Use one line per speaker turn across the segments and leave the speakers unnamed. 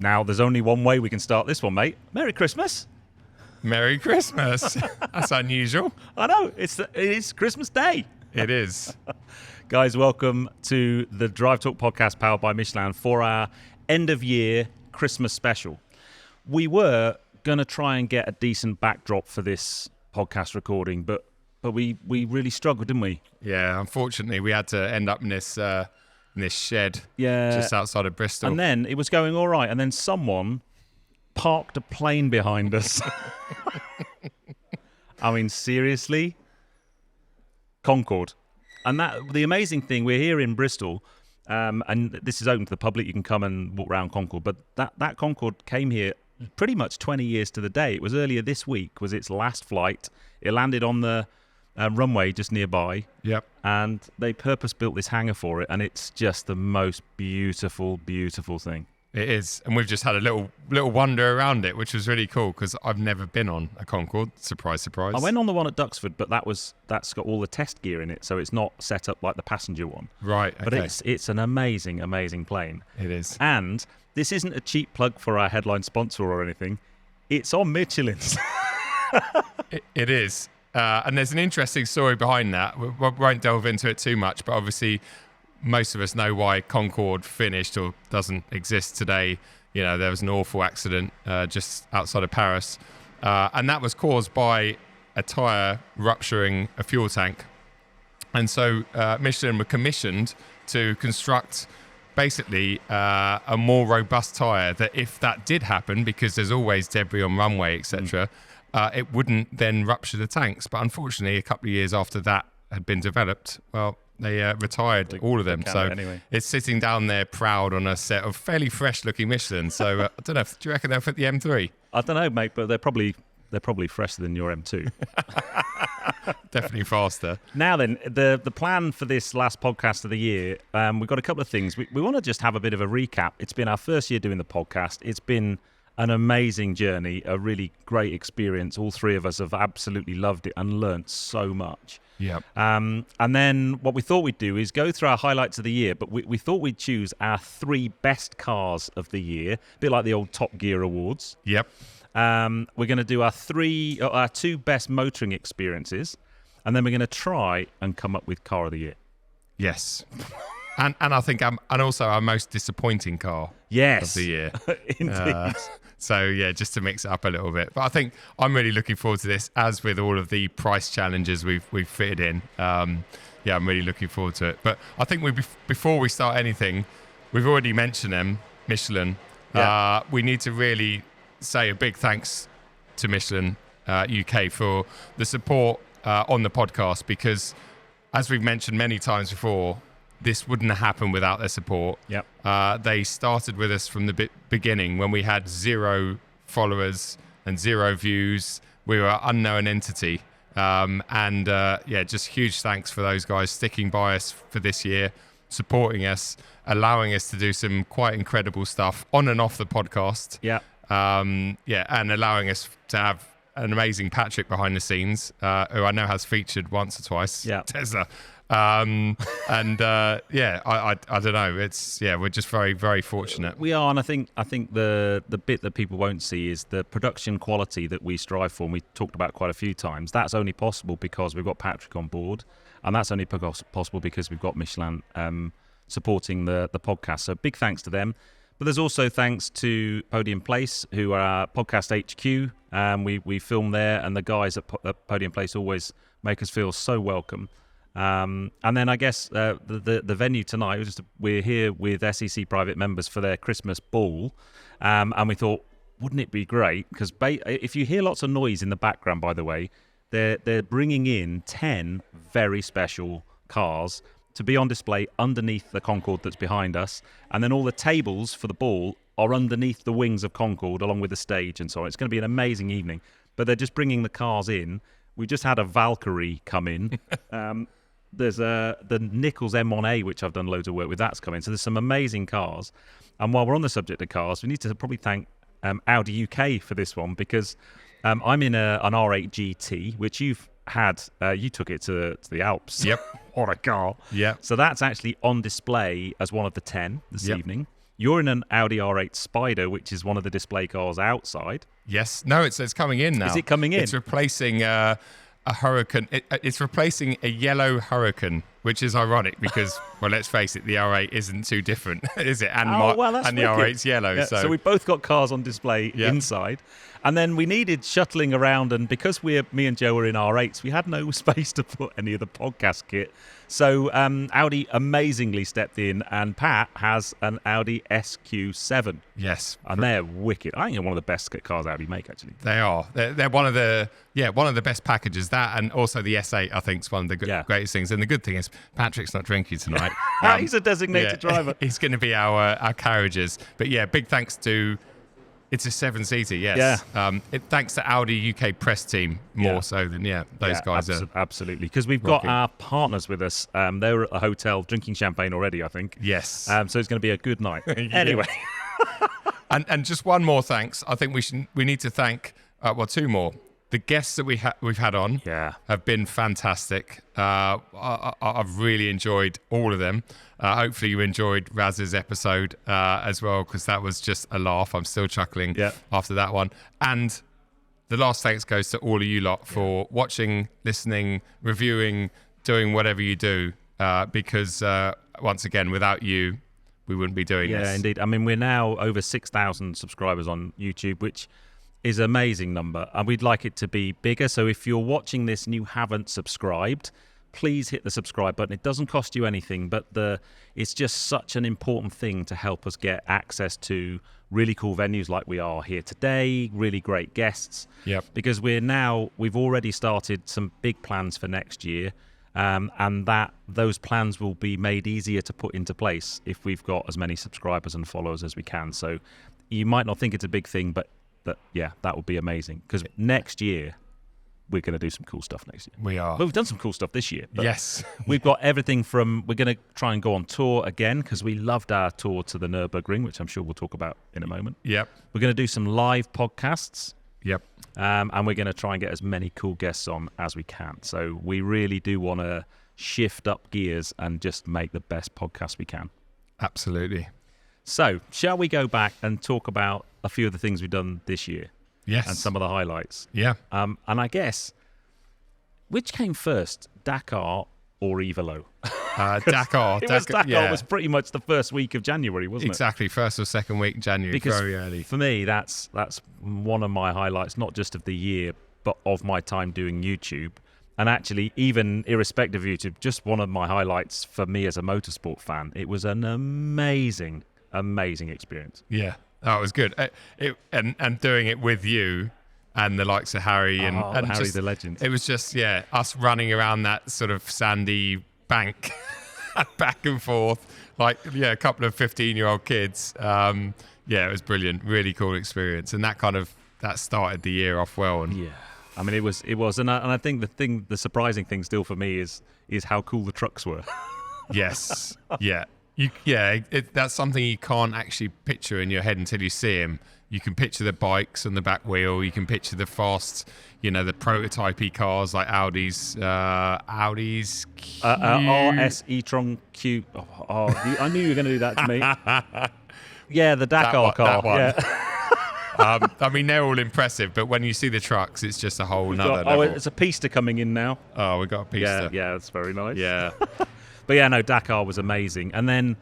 Now, there's only one way we can start this one, mate. Merry Christmas.
Merry Christmas. That's unusual.
I know. It is Christmas Day.
It is.
Guys, welcome to the Drive Talk podcast powered by Michelin for our end-of-year Christmas special. We were going to try and get a decent backdrop for this podcast recording, but we really struggled, didn't we?
Yeah, unfortunately, we had to end up in this shed just outside of Bristol.
And then it was going all right, and then someone parked a plane behind us. I mean, seriously? Concorde. And the amazing thing, we're here in Bristol, and this is open to the public. You can come and walk around Concorde, but that Concorde came here pretty much 20 years to the day. It was earlier this week, was its last flight. It landed on the runway just nearby.
Yep.
And they purpose-built this hangar for it, and it's just the most beautiful, beautiful thing.
It is, and we've just had a little wander around it, which was really cool because I've never been on a Concorde. Surprise, surprise.
I went on the one at Duxford, but that's got all the test gear in it, so it's not set up like the passenger one.
Right. Okay.
But it's an amazing, amazing plane.
It is.
And this isn't a cheap plug for our headline sponsor or anything. It's on Michelin's.
It is, and there's an interesting story behind that. We won't delve into it too much, but obviously, most of us know why Concorde finished or doesn't exist today. You know, there was an awful accident just outside of Paris. And that was caused by a tyre rupturing a fuel tank. And so Michelin were commissioned to construct basically a more robust tyre that if that did happen, because there's always debris on runway, etc., it wouldn't then rupture the tanks. But unfortunately, a couple of years after that had been developed, well, they retired all of them. So It's sitting down there proud on a set of fairly fresh-looking Michelin. So I don't know. Do you reckon they'll fit the M3?
I don't know, mate, but they're probably fresher than your M2.
Definitely faster.
Now then, the plan for this last podcast of the year, we've got a couple of things. We want to just have a bit of a recap. It's been our first year doing the podcast. It's been an amazing journey, a really great experience. All three of us have absolutely loved it and learnt so much.
Yeah.
And then what we thought we'd do is go through our highlights of the year, but we thought we'd choose our 3 best cars of the year, a bit like the old Top Gear Awards.
Yep.
We're going to do our 2 best motoring experiences, and then we're going to try and come up with car of the year.
Yes. and I think and also our most disappointing car of the year.
Indeed.
So, yeah, just to mix it up a little bit. But I think I'm really looking forward to this, as with all of the price challenges we've fitted in. I'm really looking forward to it. But I think before we start anything, we've already mentioned them, Michelin.
Yeah.
We need to really say a big thanks to Michelin UK for the support on the podcast, because, as we've mentioned many times before, this wouldn't have happened without their support.
Yep.
They started with us from the beginning when we had 0 followers and 0 views. We were an unknown entity. Just huge thanks for those guys sticking by us for this year, supporting us, allowing us to do some quite incredible stuff on and off the podcast.
Yeah.
And allowing us to have an amazing Patrick behind the scenes, who I know has featured once or twice.
Yeah.
Tesla. I don't know. We're just very, very fortunate.
We are, and I think the bit that people won't see is the production quality that we strive for, and we talked about quite a few times. That's only possible because we've got Patrick on board, and that's only possible because we've got Michelin supporting the podcast. So big thanks to them. But there's also thanks to Podium Place, who are our podcast HQ. We film there, and the guys at Podium Place always make us feel so welcome. And then I guess the venue tonight, we're here with SEC private members for their Christmas ball, and we thought, wouldn't it be great? Because if you hear lots of noise in the background, by the way, they're bringing in 10 very special cars to be on display underneath the Concorde that's behind us, and then all the tables for the ball are underneath the wings of Concorde, along with the stage and so on. It's going to be an amazing evening, but they're just bringing the cars in. We just had a Valkyrie come in. There's the Nichols M1A, which I've done loads of work with. That's coming. So there's some amazing cars. And while we're on the subject of cars, we need to probably thank Audi UK for this one, because I'm in an R8 GT, which you've had. You took it to the Alps.
Yep.
What a car.
Yeah.
So that's actually on display as one of the 10 this evening. You're in an Audi R8 Spider, which is one of the display cars outside.
Yes. No, it's coming in now.
Is it coming in?
It's replacing a Huracan. It's replacing a yellow Huracan, which is ironic because, well, let's face it, the R8 isn't too different, is it? And the R8's yellow.
Yeah, so we've both got cars on display inside. And then we needed shuttling around, and because me and Joe were in R8s, we had no space to put any of the podcast kit. So Audi amazingly stepped in, and Pat has an Audi SQ7.
Yes,
and they're wicked. I think they're one of the best cars Audi make, actually.
They are. They're one of the best packages. That and also the S8, I think, is one of the greatest things. And the good thing is, Patrick's not drinking tonight.
He's a designated driver.
He's going to be our carriages. But yeah, big thanks to. It's a 7-seater, yes.
Yeah.
Thanks to Audi UK press team more so than those guys are.
Absolutely, because we've got our partners with us. They're at a hotel drinking champagne already, I think.
Yes.
So it's going to be a good night. Anyway.
and just one more thanks. I think we need to thank two more. The guests that we've had on have been fantastic. I've really enjoyed all of them. Hopefully you enjoyed Raz's episode as well, because that was just a laugh. I'm still chuckling after that one. And the last thanks goes to all of you lot for watching, listening, reviewing, doing whatever you do, because once again, without you, we wouldn't be doing this.
Yeah, indeed. I mean, we're now over 6,000 subscribers on YouTube, which is an amazing number, and we'd like it to be bigger. So if you're watching this and you haven't subscribed, please hit the subscribe button. It doesn't cost you anything, but it's just such an important thing to help us get access to really cool venues like we are here today, really great guests.
Yep.
Because we've already started some big plans for next year, and those plans will be made easier to put into place if we've got as many subscribers and followers as we can. So you might not think it's a big thing, but that would be amazing, because next year we're going to do some cool stuff next year.
We are.
Well, we've done some cool stuff this year.
Yes.
We've got everything from, we're going to try and go on tour again, because we loved our tour to the Nürburgring, which I'm sure we'll talk about in a moment.
Yep.
We're going to do some live podcasts.
Yep.
And we're going to try and get as many cool guests on as we can. So we really do want to shift up gears and just make the best podcast we can.
Absolutely.
So, shall we go back and talk about a few of the things we've done this year?
Yes.
And some of the highlights.
Yeah.
And I which came first, Dakar or Evelo?
Dakar.
Dakar was pretty much the first week of January, wasn't it?
Exactly, first or second week in January,
because
very early.
For me, that's one of my highlights, not just of the year, but of my time doing YouTube. And actually, even irrespective of YouTube, just one of my highlights for me as a motorsport fan. It was an amazing experience.
Yeah, that was good. And doing it with you and the likes of Harry and
Harry
just,
the legend.
It was just us running around that sort of sandy bank back and forth, like a couple of 15-year-old kids. It was brilliant, really cool experience, and that started the year off well. And
I mean, it was, and I think the surprising thing still for me is how cool the trucks were.
Yes, yeah. That's something you can't actually picture in your head until you see them. You can picture the bikes on the back wheel. You can picture the fast, the prototype-y cars like Audi's
RS e-tron Q. I knew you were going to do that to me. Yeah, the Dakar car.
That one.
Yeah.
I mean, they're all impressive, but when you see the trucks, it's just a whole nother level.
It's a pista coming in now.
Oh, we got a pista.
Yeah, that's very nice.
Yeah.
But Dakar was amazing. And then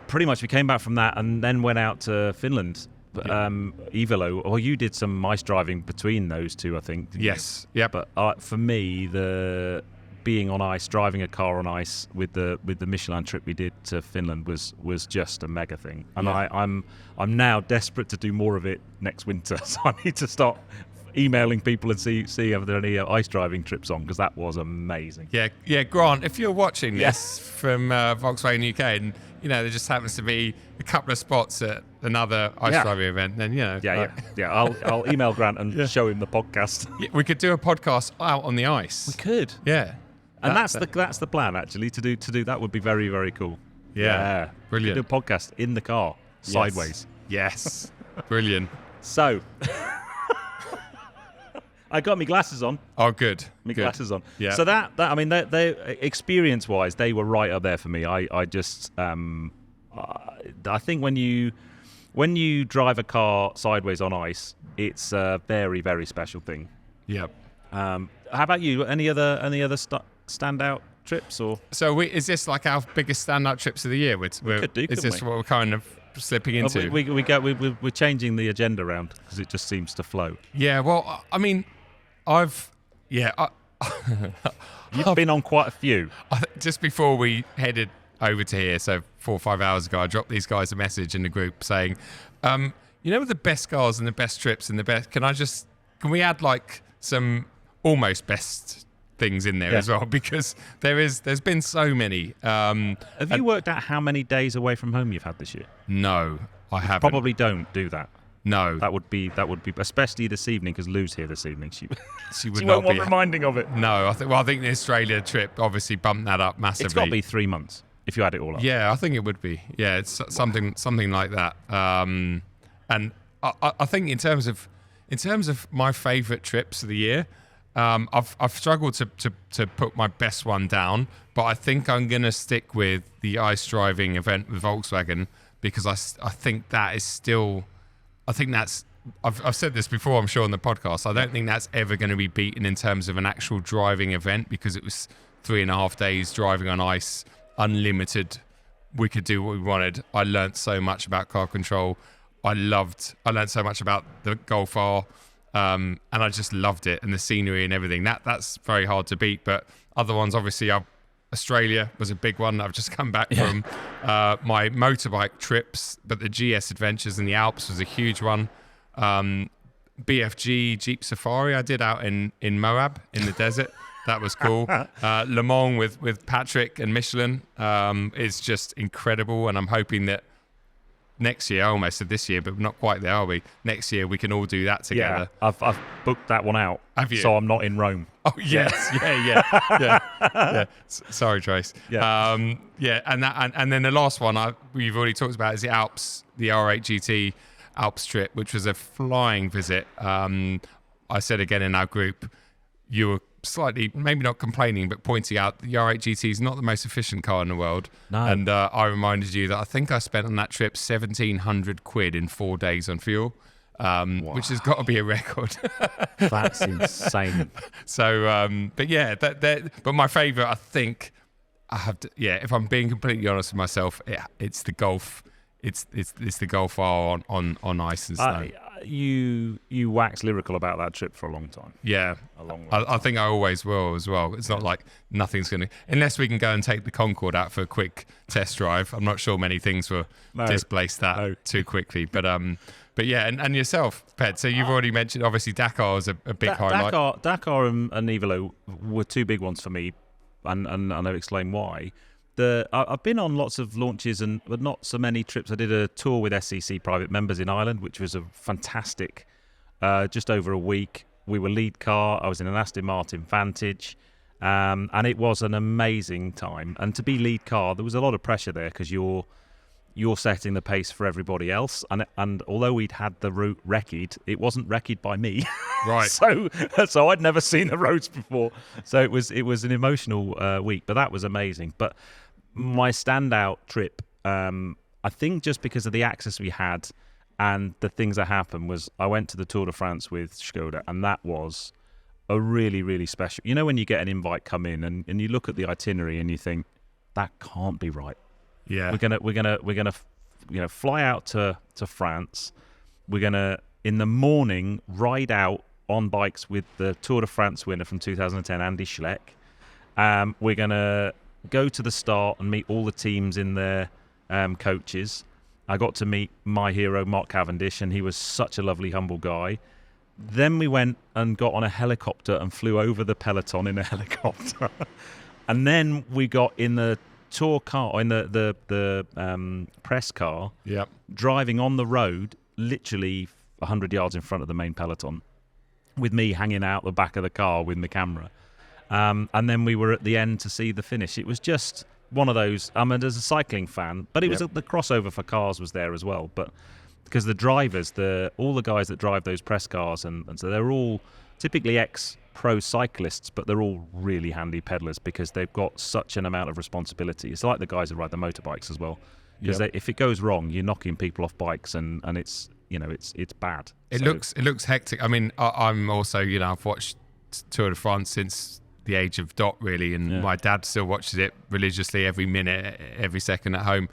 pretty much we came back from that and then went out to Finland, Evelo. Or you did some ice driving between those two, I think.
Yes. Yeah.
But for me, the being on ice, driving a car on ice with the Michelin trip we did to Finland was just a mega thing. And I'm now desperate to do more of it next winter. So I need to start emailing people and see if there are any ice driving trips on, because that was amazing.
Yeah, Grant, if you're watching this from Volkswagen UK and there just happens to be a couple of spots at another ice driving event, then
I'll email Grant and show him the podcast.
We could do a podcast out on the ice.
We could.
Yeah.
And that's the plan, actually, to do that would be very, very cool.
Yeah. Brilliant.
We could do a podcast in the car, sideways.
Yes. Brilliant.
So I got my glasses on.
Oh, good.
Glasses on.
Yeah.
So that I mean, they experience-wise, they were right up there for me. I I think when you drive a car sideways on ice, it's a very, very special thing.
Yep.
How about you? Any other standout trips or?
So is this like our biggest standout trips of the year? Is this what we're kind of slipping into?
We're changing the agenda around because it just seems to flow.
Yeah. Well, I mean,
You've been on quite a few.
Just before we headed over to here, so 4 or 5 hours ago, I dropped these guys a message in the group saying, the best cars and the best trips and the best. Can we add like some almost best things in there as well, because there's been so many.
Have you worked out how many days away from home you've had this year?
No, I haven't.
Probably don't do that.
No,
that would be especially this evening, because Lou's here this evening. She
would
not
not
be reminding of it.
No, I think the Australia trip obviously bumped that up massively.
It's got to be 3 months if you add it all up.
Yeah, I think it would be. Yeah, it's something like that. And I think in terms of my favourite trips of the year, I've struggled to put my best one down, but I think I'm going to stick with the ice driving event with Volkswagen, because I think that is still. I think that's. I've said this before, I'm sure, on the podcast. I don't think that's ever going to be beaten in terms of an actual driving event, because it was 3.5 days driving on ice, unlimited. We could do what we wanted. I learnt so much about car control. I learnt so much about the Golf R, and I just loved it, and the scenery and everything. That's very hard to beat. But other ones, obviously, Australia was a big one. I've just come back from my motorbike trips, but the GS Adventures in the Alps was a huge one. BFG Jeep Safari I did out in Moab in the desert. That was cool. Le Mans with Patrick and Michelin is just incredible, and I'm hoping that next year, I almost said this year, but not quite there, are we? Next year we can all do that together.
Yeah, I've booked that one out.
Have you?
So I'm not in Rome.
Oh yes, yeah. Sorry, Trace.
Yeah,
and then the last one we've already talked about is the Alps, the R8 GT Alps trip, which was a flying visit. I said again in our group, you were slightly, maybe not complaining, but pointing out the R8 GT is not the most efficient car in the world.
No.
And I reminded you that I think I spent on that trip 1,700 quid in 4 days on fuel, which has got to be a record.
That's insane.
So, but yeah, but my favourite, I think, if I'm being completely honest with myself, it's the Golf. It's the Golf R on ice and snow.
You wax lyrical about that trip for a long time.
Yeah,
a long
I think I always will as well. It's not like nothing's going to, unless we can go and take the Concorde out for a quick test drive. I'm not sure many things will displace that too quickly. But yeah, and yourself, Ped. So you've already mentioned, obviously Dakar is a big highlight.
Dakar and Nivolo were two big ones for me, and I'll explain why. I've been on lots of launches but not so many trips. I did a tour with SEC private members in Ireland, which was a fantastic, just over a week. We were lead car. I was in an Aston Martin Vantage, and it was an amazing time. And to be lead car, there was a lot of pressure there, because you're setting the pace for everybody else. And although we'd had the route recce'd, it wasn't recce'd by me.
Right.
So I'd never seen the roads before. So it was an emotional week, but that was amazing. But my standout trip, I think just because of the access we had and the things that happened, was I went to the Tour de France with Skoda, and that was a really, really special. You know when you get an invite come in and you look at the itinerary and you think, that can't be right.
Yeah.
We're gonna fly out to France. We're gonna in the morning ride out on bikes with the Tour de France winner from 2010, Andy Schleck. We're gonna go to the start and meet all the teams in their coaches. I got to meet my hero, Mark Cavendish, and he was such a lovely, humble guy. Then we went and got on a helicopter and flew over the peloton in a helicopter. And then we got in the tour car, in the press car, driving on the road, literally 100 yards in front of the main peloton, with me hanging out the back of the car with the camera. And then we were at the end to see the finish. It was just one of those. I mean, as a cycling fan, but it was the crossover for cars was there as well. But because the drivers, all the guys that drive those press cars, and so they're all typically ex-pro cyclists, but they're all really handy pedalers because they've got such an amount of responsibility. It's like the guys that ride the motorbikes as well. because if it goes wrong, you're knocking people off bikes, and it's it's bad.
It looks hectic. I mean, I'm also I've watched Tour de France since the age of Dot, really, and my dad still watches it religiously every minute, every second at home.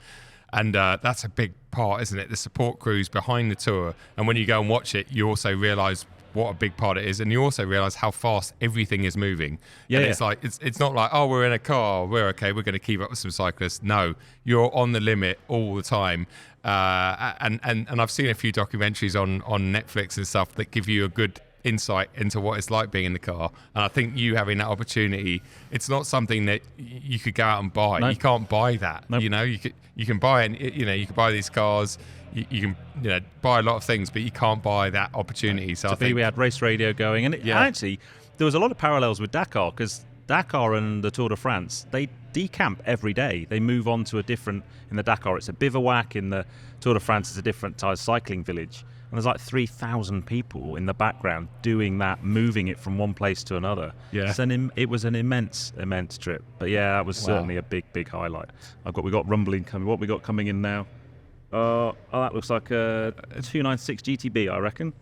And that's a big part, isn't it? The support crews behind the tour. And when you go and watch it, you also realise what a big part it is. And you also realise how fast everything is moving. Yeah, and it's like, it's not like, oh, we're in a car, we're okay, we're going to keep up with some cyclists. No, you're on the limit all the time. And I've seen a few documentaries on Netflix and stuff that give you a good insight into what it's like being in the car. And I think you having that opportunity, it's not something that you could go out and buy. Nope. You can't buy that. Nope. You can buy you can buy these cars, you can buy a lot of things, but you can't buy that opportunity. So I think
we had race radio going, and actually there was a lot of parallels with Dakar, because Dakar and the Tour de France, they decamp every day. They move on to a different, in the Dakar it's a bivouac, in the Tour de France it's a different type of cycling village. And there's like 3,000 people in the background doing that, moving it from one place to another. Yeah. It was an immense trip. But yeah, that was certainly a big highlight. We got rumbling coming. What we got coming in now? That looks like a 296 GTB, I reckon.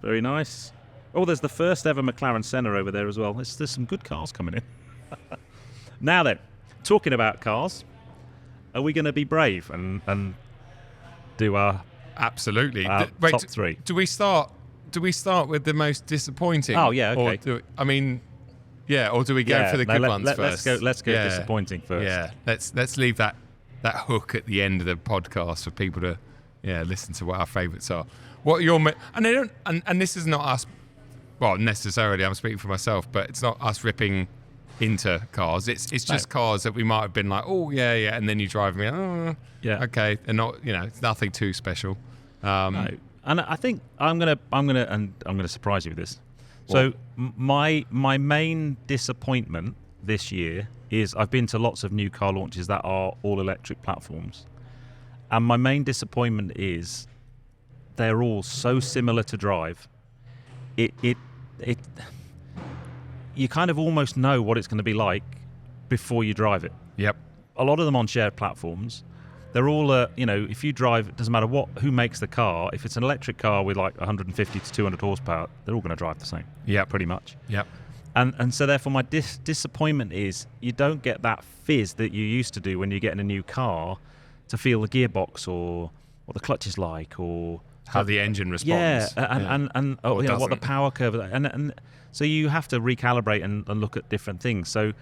Very nice. Oh, there's the first ever McLaren Senna over there as well. There's some good cars coming in. Now then, talking about cars, are we going to be brave and do our...
Absolutely.
Wait, top three.
Do we start with the most disappointing?
Oh yeah, okay.
Or do we go for the good ones first?
Let's go disappointing first.
Yeah. Let's leave that hook at the end of the podcast for people to listen to what our favourites are. What your and this is not us. Well, necessarily, I'm speaking for myself, but it's not us ripping into cars. It's just cars that we might have been like, oh yeah, and then you drive me, okay, they're not, it's nothing too special.
No. And I think I'm gonna surprise you with this. So my main disappointment this year is I've been to lots of new car launches that are all electric platforms, and my main disappointment is they're all so similar to drive. You kind of almost know what it's going to be like before you drive it.
Yep.
A lot of them on shared platforms. They're all, if you drive, it doesn't matter who makes the car. If it's an electric car with like 150 to 200 horsepower, they're all going to drive the same.
Yeah,
pretty much.
Yep.
And so therefore my disappointment is you don't get that fizz that you used to do when you get in a new car to feel the gearbox or what the clutch is like, or
how the engine responds.
And what the power curve is. And so you have to recalibrate and look at different things. So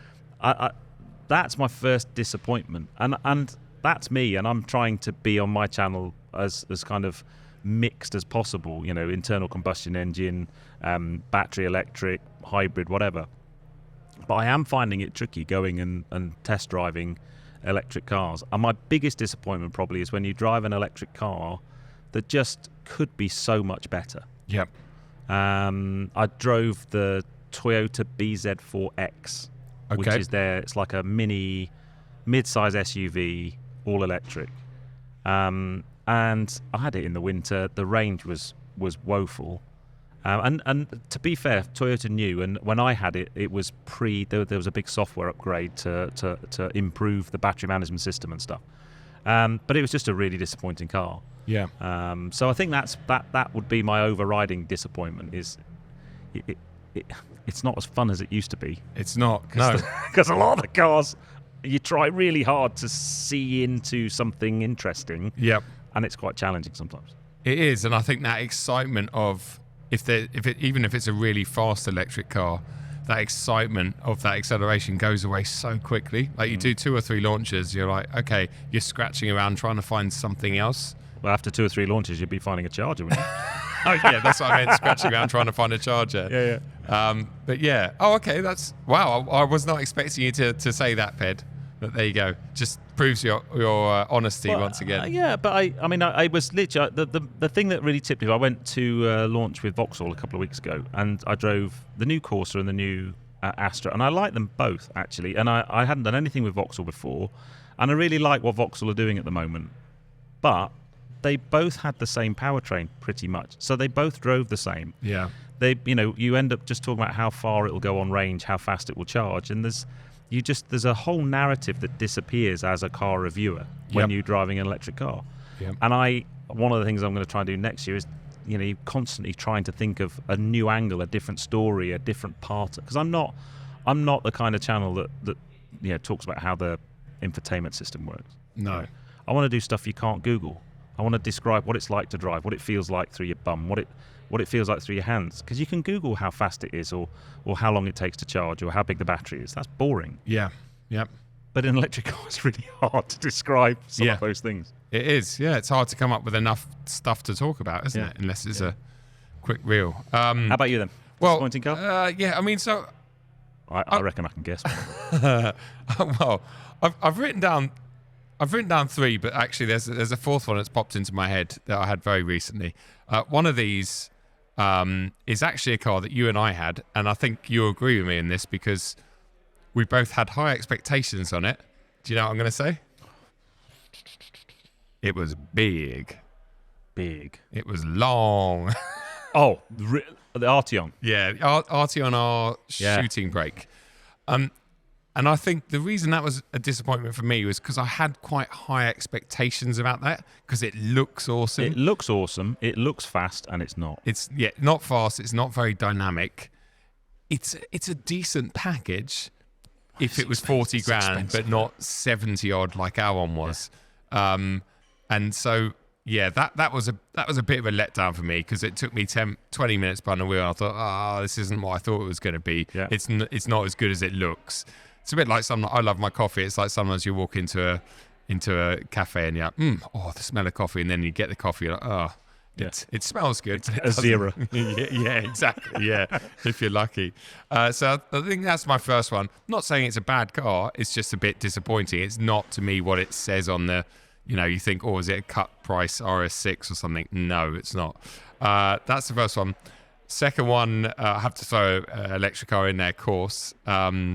that's my first disappointment. And that's me, and I'm trying to be on my channel as kind of mixed as possible, internal combustion engine, battery electric, hybrid, whatever. But I am finding it tricky going and test driving electric cars. And my biggest disappointment probably is when you drive an electric car that just could be so much better.
Yep.
I drove the Toyota BZ4X, which is it's like a mid-size SUV, all electric. And I had it in the winter. The range was woeful. And to be fair, Toyota knew, and when I had it, it was there was a big software upgrade to improve the battery management system and stuff. But it was just a really disappointing car.
Yeah.
So I think that would be my overriding disappointment. Is it's not as fun as it used to be.
It's not, no,
because a lot of the cars you try really hard to see into something interesting.
Yep.
And it's quite challenging sometimes.
It is, and I think that excitement of even if it's a really fast electric car, that excitement of that acceleration goes away so quickly. Like you do 2 or 3 launches, you're like, okay, you're scratching around trying to find something else.
Well, after 2 or 3 launches, you'd be finding a charger, wouldn't you?
Oh yeah, that's what I meant, scratching around trying to find a charger.
Yeah.
But yeah. Oh, okay. That's wow. I was not expecting you to say that, Ped. But there you go. Just proves your honesty once again.
Yeah, but I was literally the thing that really tipped me. I went to launch with Vauxhall a couple of weeks ago, and I drove the new Corsa and the new Astra, and I like them both actually. And I hadn't done anything with Vauxhall before, and I really like what Vauxhall are doing at the moment. But they both had the same powertrain pretty much, so they both drove the same.
Yeah.
You end up just talking about how far it will go on range, how fast it will charge, and there's a whole narrative that disappears as a car reviewer when you're driving an electric car.
Yep.
And one of the things I'm going to try and do next year is, you're constantly trying to think of a new angle, a different story, a different part. Because I'm not the kind of channel that talks about how the infotainment system works.
No.
I want to do stuff you can't Google. I want to describe what it's like to drive, what it feels like through your bum, what it feels like through your hands. Because you can Google how fast it is, or how long it takes to charge, or how big the battery is. That's boring.
Yeah. Yep.
But in an electric car, it's really hard to describe some of those things.
It is. Yeah, it's hard to come up with enough stuff to talk about, isn't it? Unless it's a quick reel. How
about you then?
Well,
disappointing car?
I mean, so
I reckon I can guess.
well, I've written down 3, but actually there's a fourth one that's popped into my head that I had very recently. One of these is actually a car that you and I had, and I think you'll agree with me in this because we both had high expectations on it. Do you know what I'm going to say? It was big.
Big.
It was long.
Oh, the Arteon.
Yeah, Arteon R shooting brake. And I think the reason that was a disappointment for me was because I had quite high expectations about that because it looks awesome.
It looks awesome. It looks fast, and it's not.
It's not fast. It's not very dynamic. It's a decent package if it was 40 grand, but not 70 odd like our one was. Yeah. And so that was a bit of a letdown for me because it took me 20 minutes behind the wheel. And I thought, this isn't what I thought it was going to be. Yeah. It's not as good as it looks. It's a bit like I love my coffee. It's like sometimes you walk into a cafe and you're like, the smell of coffee, and then you get the coffee, you're like, it smells good.
A zero.
yeah, exactly. Yeah, if you're lucky. So I think that's my first one. Not saying it's a bad car. It's just a bit disappointing. It's not to me what it says on the. You think, is it a cut price RS6 or something? No, it's not. That's the first one. Second one, I have to throw electric car in there, of course. Updated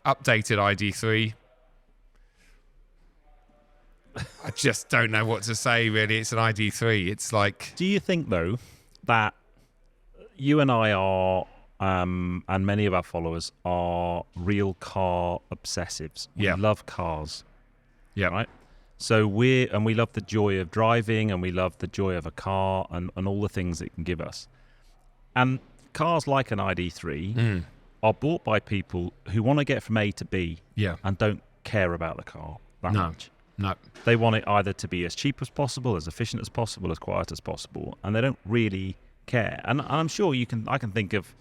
ID3. I just don't know what to say, really. It's an ID3. It's like...
Do you think, though, that you and I are, and many of our followers are real car obsessives? We love cars.
Yeah.
Right? So we love the joy of driving, and we love the joy of a car and all the things it can give us. And cars like an ID3 are bought by people who want to get from A to B and don't care about the car that much.
No.
They want it either to be as cheap as possible, as efficient as possible, as quiet as possible, and they don't really care. And I'm sure I can think of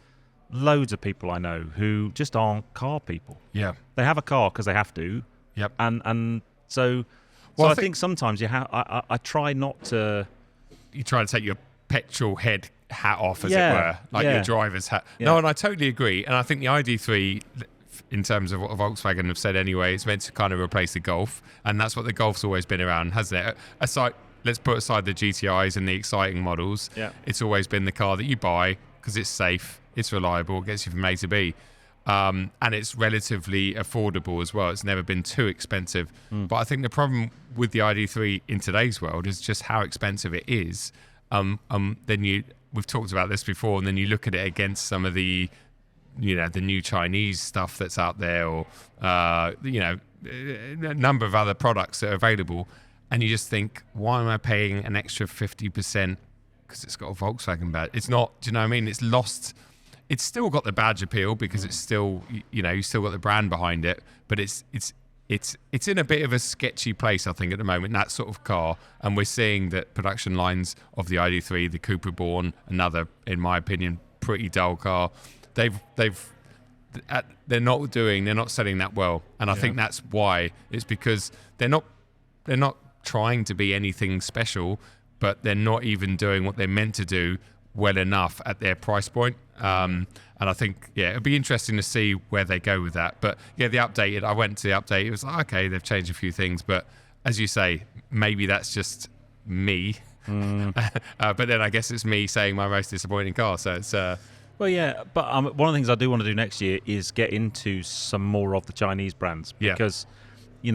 loads of people I know who just aren't car people.
Yeah.
They have a car because they have to. Yep. And so... Well, I think sometimes I try not to...
You try to take your petrol head hat off, as it were, like your driver's hat. Yeah. No, and I totally agree. And I think the ID3, in terms of what Volkswagen have said anyway, it's meant to kind of replace the Golf. And that's what the Golf's always been around, hasn't it? Let's put aside the GTIs and the exciting models. Yeah. It's always been the car that you buy because it's safe, it's reliable, it gets you from A to B. And it's relatively affordable as well. It's never been too expensive. But I think the problem with the ID3 in today's world is just how expensive it is. We've talked about this before, and then you look at it against some of the, the new Chinese stuff that's out there, or a number of other products that are available, and you just think, why am I paying an extra 50% because it's got a Volkswagen badge? It's not. Do you know what I mean? It's lost. It's still got the badge appeal because it's still, you still got the brand behind it, but it's in a bit of a sketchy place, I think, at the moment, that sort of car. And we're seeing that production lines of the ID3, the Cooper Born, another, in my opinion, pretty dull car, they're not selling that well. And I think that's why. It's because they're not trying to be anything special, but they're not even doing what they're meant to do well enough at their price point. And I think, it'll be interesting to see where they go with that. But I went to the update. It was like, okay, they've changed a few things. But as you say, maybe that's just me. But then I guess it's me saying my most disappointing car. So it's...
Well, yeah, but one of the things I do want to do next year is get into some more of the Chinese brands. Because, we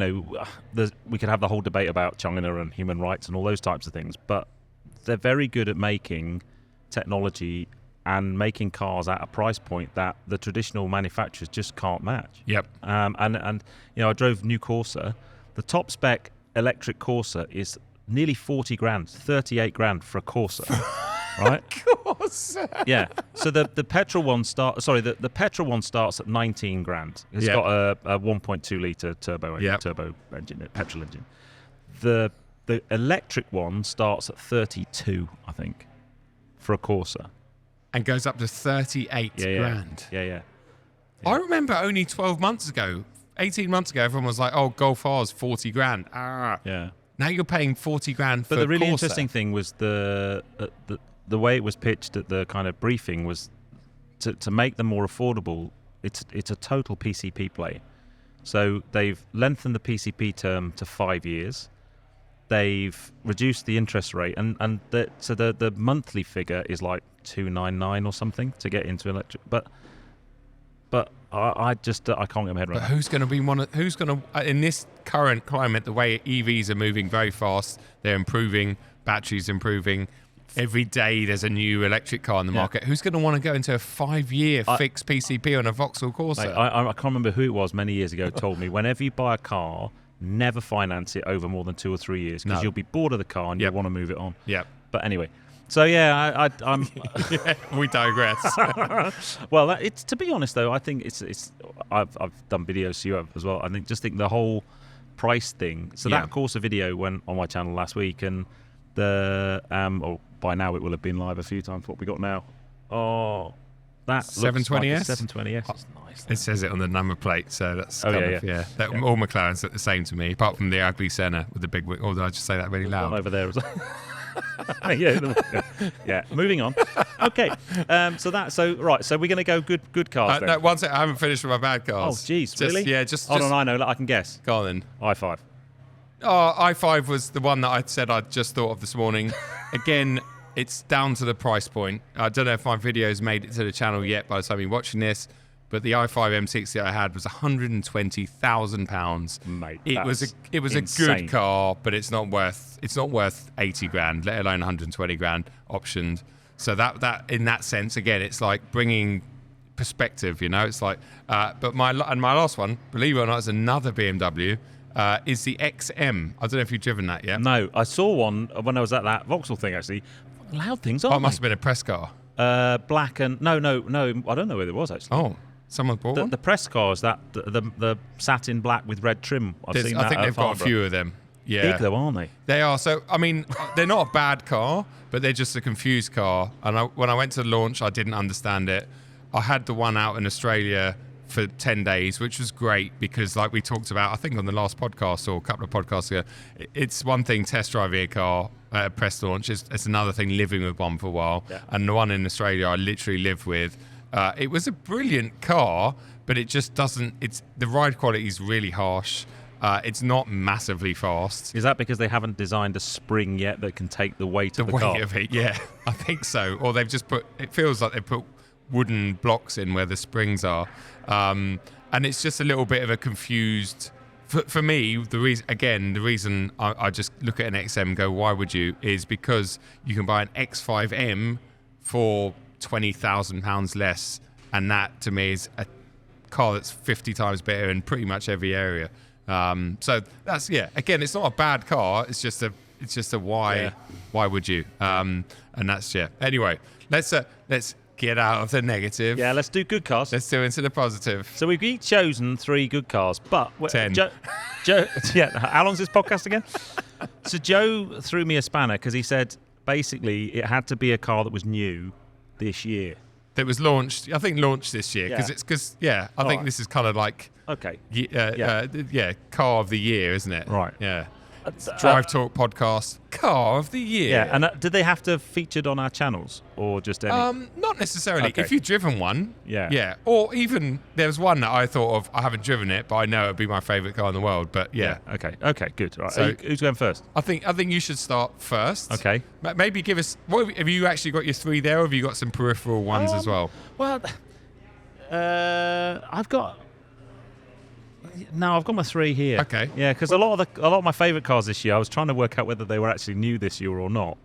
could have the whole debate about China and human rights and all those types of things. But they're very good at making technology and making cars at a price point that the traditional manufacturers just can't match.
Yep.
And I drove new Corsa. The top spec electric Corsa is nearly 40 grand, 38 grand for a Corsa. Right?
Corsa.
Yeah. So the petrol one the petrol one starts at 19 grand. It's got a 1.2 litre turbo engine, petrol engine. The electric one starts at 32, I think, for a Corsa.
And goes up to 38 grand.
Yeah.
I remember only 12 months ago, 18 months ago, everyone was like, oh, Golf R's 40 grand.
Yeah.
Now you're paying 40 grand for
But the really
Corsa.
interesting thing was the way it was pitched at the kind of briefing was to make them more affordable. It's a total PCP play. So they've lengthened the PCP term to 5 years. They've reduced the interest rate, and the monthly figure is like $299 or something to get into electric. But I can't get my head around.
But who's going to be who's going to in this current climate, the way EVs are moving very fast, they're improving, batteries improving. Every day there's a new electric car in the market. Who's going to want to go into a 5-year fixed PCP on a Vauxhall Corsa?
Mate, I can't remember who it was many years ago told me, whenever you buy a car, never finance it over more than 2 or 3 years because you'll be bored of the car and you'll want to move it on.
Yep.
But anyway, so I'm.
We digress.
Well, it's to be honest though, I think it's. I've done videos to you as well. I think the whole price thing. So that Corsa video went on my channel last week, and the or by now it will have been live a few times. What we got now? Oh, that
720S.
720S. It's nice.
It says it on the number plate, so that's
all
McLarens look the same to me, apart from the ugly Senna with the big. Or did I just say that really loud?
Over there as well. Yeah. Moving on. Okay. So we're going to go good cars. Then.
No, one second. I haven't finished with my bad cars.
Oh, jeez, really?
Yeah,
Hold on, I know. I can guess.
Go on then.
i5.
Oh, i5 was the one that I said I just thought of this morning. Again, it's down to the price point. I don't know if my video's made it to the channel yet by the time you're watching this, but the i5 M60 I had was £120,000.
Mate,
it was a good car, but it's not worth 80 grand, let alone 120 grand optioned. So that in that sense, again, it's like bringing perspective. It's like. But my last one, believe it or not, is another BMW. Is the XM. I don't know if you've driven that yet.
No, I saw one when I was at that Vauxhall thing, actually. Loud things, aren't
it must have been a press car.
Black and... No, I don't know whether it was, actually.
Oh, someone bought one?
The press car is that, the satin black with red trim.
I think they've got a few of them. Yeah.
Big though, aren't they?
They are. So, I mean, they're not a bad car, but they're just a confused car. And when I went to the launch, I didn't understand it. I had the one out in Australia for 10 days, which was great because like we talked about, I think on the last podcast or a couple of podcasts ago, it's one thing test driving a car at a press launch, it's another thing living with one for a while. Yeah. And the one in Australia I literally lived with, it was a brilliant car, but it just doesn't, the ride quality is really harsh. It's not massively fast.
Is that because they haven't designed a spring yet that can take the weight of the car?
The weight of it, yeah. I think so. Or they've just it feels like they've put wooden blocks in where the springs are. And it's just a little bit of a confused... For me, the reason I just look at an XM and go, why would you, is because you can buy an X5M for £20,000 less, and that, to me, is a car that's 50 times better in pretty much every area. So that's, again, it's not a bad car, it's just a why would you? And that's, Anyway, let's get out of the negative.
Yeah, let's do good cars.
Let's do into the positive.
So we've each chosen 3 good cars, but
10.
Joe, how long's this podcast again? So Joe threw me a spanner because he said basically it had to be a car that was new this year.
That was launched this year because I think this is kind of like
okay,
car of the year, isn't it?
Right.
Yeah. Drive Talk podcast, car of the year.
Yeah, and did they have to have featured on our channels or just any?
Not necessarily.
Okay.
If you've driven one, or even there was one that I thought of. I haven't driven it, but I know it'd be my favourite car in the world. But
okay, good. Right.
So,
who's going first?
I think you should start first.
Okay.
Maybe give us. Have you actually got your 3 there, or have you got some peripheral ones as well?
Well, I've got my 3 here.
Okay.
Yeah, because a lot of my favourite cars this year, I was trying to work out whether they were actually new this year or not.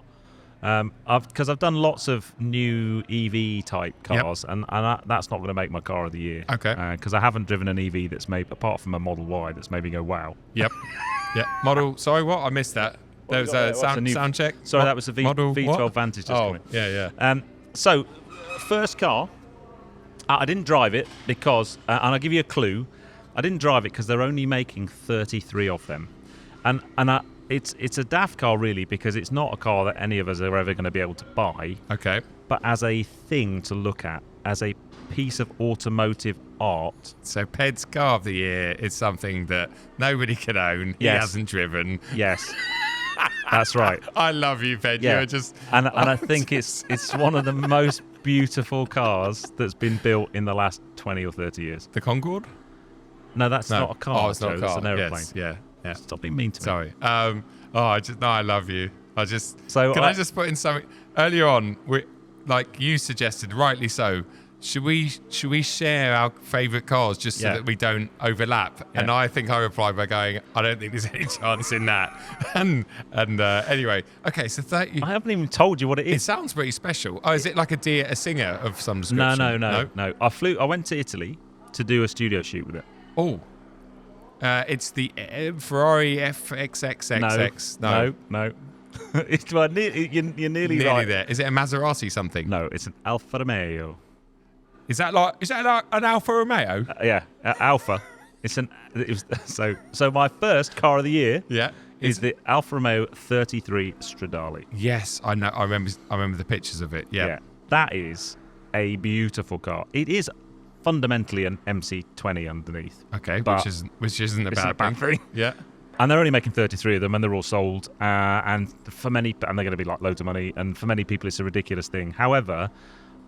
Because I've done lots of new EV type cars, and that's not going to make my car of the year.
Okay.
Because I haven't driven an EV that's made, apart from a Model Y, that's made me go wow.
Yep. Yep. Model. Sorry, what? I missed that. There was a sound check.
Sorry, that was a
Model
V12
what?
Vantage just
Oh,
coming.
yeah.
So, first car, I didn't drive it because, and I'll give you a clue, I didn't drive it because they're only making 33 of them. And it's a daft car, really, because it's not a car that any of us are ever going to be able to buy.
Okay.
But as a thing to look at, as a piece of automotive art.
So Ped's car of the year is something that nobody can own. He hasn't driven.
Yes. That's right.
I love you, Ped.
Yeah.
You're just...
And I think it's one of the most beautiful cars that's been built in the last 20 or 30 years.
The Concorde?
No, that's not a car.
Oh, it's not a car.
That's an aeroplane.
Yes. Yeah.
Stop being mean to me.
Sorry. I love you. I just...
So
can I just put in something? Earlier on, like you suggested, rightly so, should we share our favourite cars just so that we don't overlap? Yeah. And I think I replied by going, I don't think there's any chance in that. and anyway, okay, so 30.
I haven't even told you what it is.
It sounds pretty special. Oh, is it like a singer of some description?
No. I went to Italy to do a studio shoot with it.
Oh. It's the Ferrari FXXXX.
No. You're nearly right.
There. Is it a Maserati something?
No, it's an Alfa Romeo.
Is that like an Alfa Romeo?
Yeah, Alfa. So my first car of the year.
Yeah.
Is the Alfa Romeo 33 Stradale.
Yes, I know. I remember the pictures of it. Yeah.
That is a beautiful car. It is fundamentally an MC20 underneath.
Okay, which isn't a bad thing. Yeah.
And they're only making 33 of them, and they're all sold. And they're going to be like loads of money. And for many people, it's a ridiculous thing. However,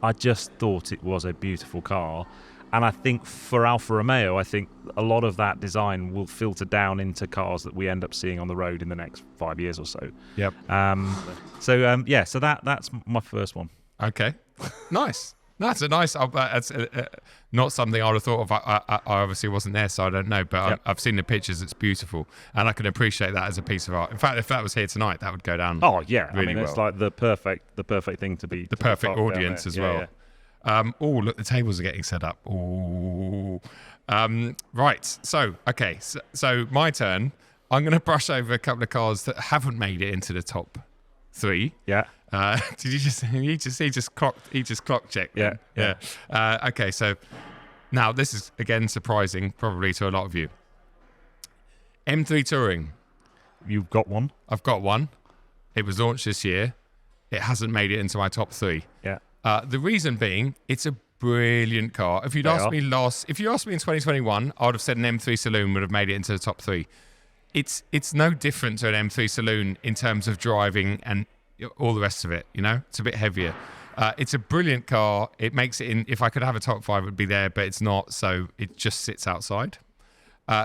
I just thought it was a beautiful car. And I think for Alfa Romeo, I think a lot of that design will filter down into cars that we end up seeing on the road in the next 5 years or so.
Yep.
So that's my first one.
Okay. Nice. That's a nice. That's not something I would have thought of. I obviously wasn't there, so I don't know. But I've seen the pictures. It's beautiful, and I can appreciate that as a piece of art. In fact, if that was here tonight, that would go down.
Oh yeah,
really
it's like the perfect thing to be.
The perfect audience as well. Yeah. Oh, look, the tables are getting set up. Oh, right. So so my turn. I'm going to brush over a couple of cars that haven't made it into the top 3.
Yeah.
Did you just? He just clock checked.
Yeah.
Okay, so now this is again surprising, probably to a lot of you. M3 Touring.
You've got one.
I've got one. It was launched this year. It hasn't made it into my top 3.
Yeah.
The reason being, it's a brilliant car. If you asked me in 2021, I would have said an M3 Saloon would have made it into the top 3. It's no different to an M3 Saloon in terms of driving and all the rest of it. It's a bit heavier. It's a brilliant car. It makes it in. If I could have a top 5, it would be there, but it's not. So it just sits outside.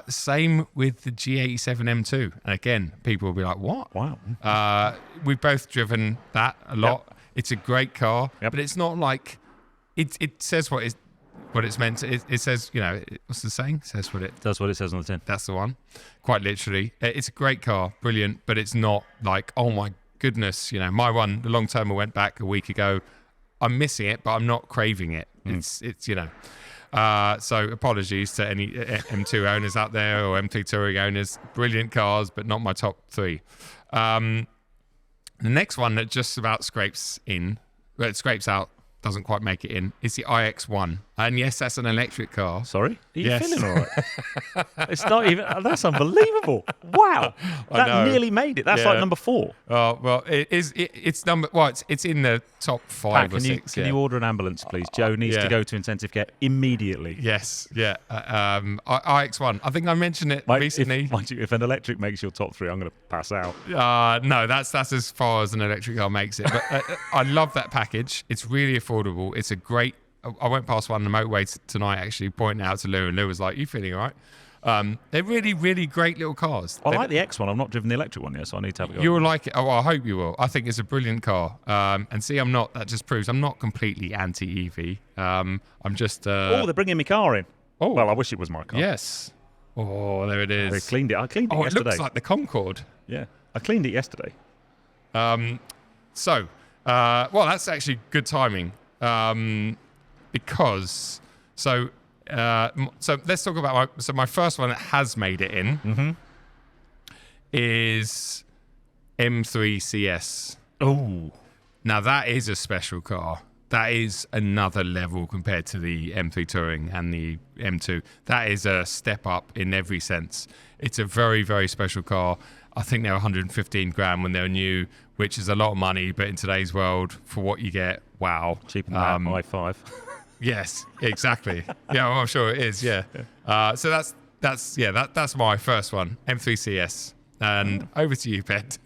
Same with the G87 M2. And again, people will be like, "What?
Wow."
We've both driven that a lot.
Yep.
It's a great car,
Yep.
but it's not like it says what it's meant to. It says, what's the saying? It says what it
does. What it says on the tin.
That's the one. Quite literally, it's a great car, brilliant, but it's not like, oh my goodness, my one, the long term, I went back a week ago. I'm missing it, but I'm not craving it. It's so apologies to any M2 owners out there or M3 Touring owners. Brilliant cars, but not my top 3. The next one that just about scrapes out, doesn't quite make it in, is the iX1. And yes, that's an electric car.
Sorry? Are you
Yes.
feeling all right? It's not even... That's unbelievable. Wow. That nearly made it. That's like number 4.
Oh, well, it's number... Well, it's in the top 5 or 6.
Can you order an ambulance, please? Joe needs to go to intensive care immediately.
Yes, yeah. iX1. I think I mentioned it recently.
If an electric makes your top 3, I'm going to pass out.
No, that's as far as an electric car makes it. But I love that package. It's really affordable. It's a great... I went past one on the motorway tonight, actually, pointing out to Lou, and Lou was like, "You feeling all right?" They're really, really great little cars.
I like the X one. I've not driven the electric one yet, so I need to have a go.
You'll like it. Oh, I hope you will. I think it's a brilliant car. And see, that just proves I'm not completely anti-EV. I'm just...
they're bringing my car in.
Oh.
Well, I wish it was my car.
Yes. Oh, there it is.
I cleaned it yesterday.
It looks like the Concorde.
Yeah. I cleaned it yesterday.
So, Well, that's actually good timing because so let's talk about my first one that has made it in is M3 CS.
Oh,
Now that is a special car. That is another level compared to the M3 Touring and the M2. That is a step up in every sense. It's a very, very special car. I think they're 115 grand when they're new, which is a lot of money, but in today's world, for what you get, wow.
cheaper than that i5.
Yes, exactly. Yeah, well, I'm sure it is. Yeah. So that's my first one, M3 CS. And over to you, Pet.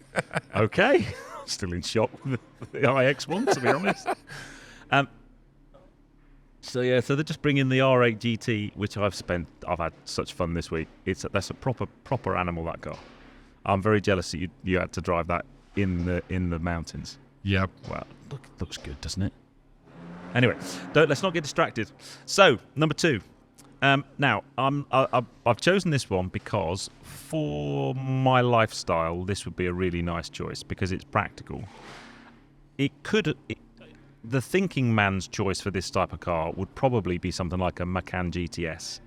Okay. Still in shock with the iX1, to be honest. So they're just bringing the R8 GT, which I've had such fun this week. That's a proper animal, that car. I'm very jealous that you had to drive that in the mountains.
Yep.
Wow, looks good, doesn't it? Anyway, let's not get distracted. So, number 2. Now, I've chosen this one because for my lifestyle, this would be a really nice choice because it's practical. The thinking man's choice for this type of car would probably be something like a Macan GTS.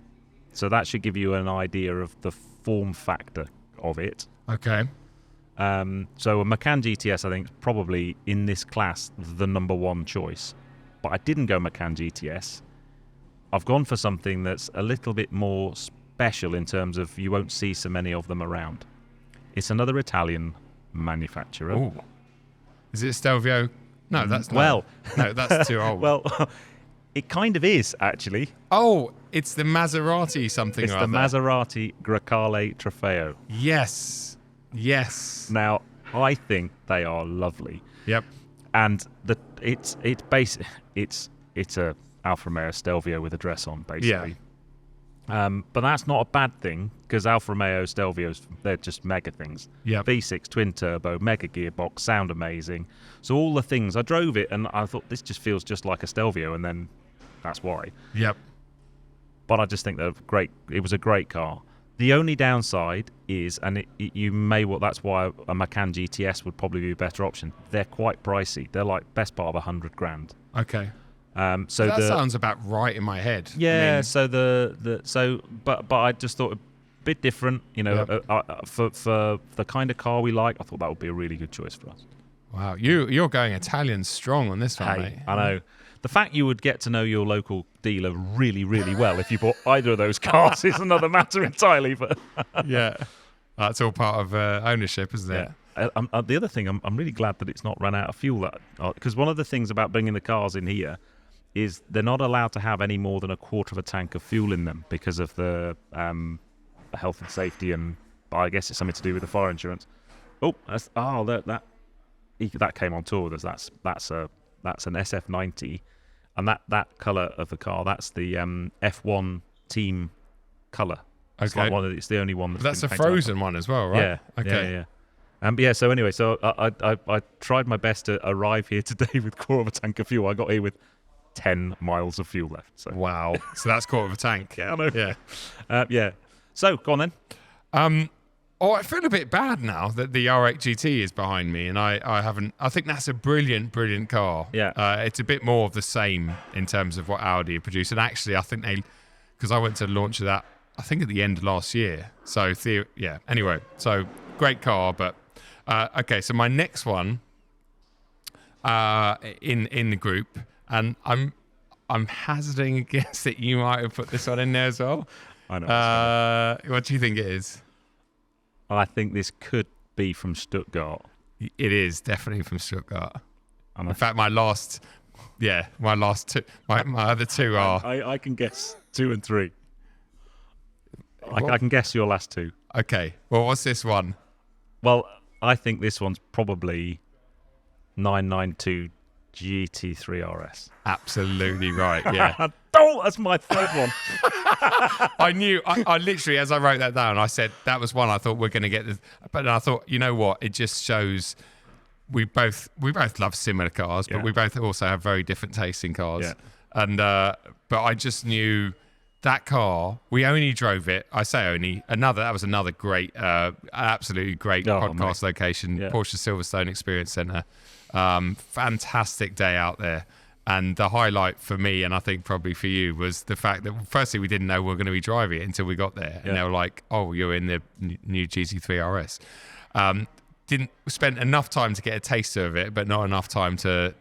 So that should give you an idea of the form factor of it.
Okay.
So a Macan GTS, I think, is probably in this class the number 1 choice. But I didn't go Macan GTS. I've gone for something that's a little bit more special in terms of you won't see so many of them around. It's another Italian manufacturer.
Oh. Is it Stelvio? No, that's
well,
no, that's too old.
Well, it kind of is actually.
Oh, it's the Maserati something.
It's
or
the
other.
Maserati Grecale Trofeo.
Yes.
Now, I think they are lovely.
Yep.
And it's a Alfa Romeo Stelvio with a dress on, basically. Yeah. But that's not a bad thing because Alfa Romeo Stelvios, they're just mega things.
Yep.
V6 twin turbo, mega gearbox, sound amazing. So all the things, I drove it and I thought this just feels just like a Stelvio, and then that's why.
Yep.
But I just think they're great. It was a great car. The only downside is, and that's why a Macan GTS would probably be a better option. They're quite pricey. They're like best part of 100 grand.
Okay.
So
that sounds about right in my head.
Yeah. But I just thought a bit different. You know,
Yep.
For the kind of car we like, I thought that would be a really good choice for us.
Wow, you're going Italian strong on this one, mate.
I know. The fact you would get to know your local dealer really, really well if you bought either of those cars is another matter entirely. But
yeah, that's all part of ownership, isn't it?
Yeah. The other thing, I'm really glad that it's not run out of fuel. Because one of the things about bringing the cars in here is they're not allowed to have any more than a quarter of a tank of fuel in them because of the health and safety, and I guess it's something to do with the fire insurance. That came on tour with us. That's an SF90, and that colour of the car, that's the F1 team colour.
Okay.
It's the only one
That's a frozen one as well, right?
Yeah.
Okay.
Yeah. So anyway, I tried my best to arrive here today with quarter of a tank of fuel. I got here with 10 miles of fuel left. So.
Wow. So that's quarter of a tank.
Yeah, I know.
Yeah.
Yeah. So go on then.
I feel a bit bad now that the R8 GT is behind me, and I haven't. I think that's a brilliant car.
Yeah.
It's a bit more of the same in terms of what Audi produced, and actually, I think because I went to the launch of that, I think at the end of last year. So yeah. Anyway, so great car, but okay. So my next one in the group, and I'm hazarding a guess that you might have put this one in there as well.
I know.
What do you think it is?
I think this could be from Stuttgart.
It is definitely from Stuttgart.
And
in fact, my other two are.
I can guess 2 and 3. I can guess your last 2.
Okay. Well, what's this one?
Well, I think this one's probably 992 GT3 RS.
Absolutely right. Yeah.
Oh, that's my third one.
I knew. I literally, as I wrote that down, I said that was one I thought we're going to get this. But then I thought, you know what? It just shows we both love similar cars, but we both also have very different tastes in cars.
Yeah.
And but I just knew that car. We only drove it. I say only. That was another great, absolutely great podcast location. Yeah. Porsche Silverstone Experience Centre. Fantastic day out there. And the highlight for me, and I think probably for you, was the fact that firstly we didn't know we were going to be driving it until we got there, and they were like, "Oh, you're in the new GT3 RS." Didn't spend enough time to get a taster of it, but not enough time to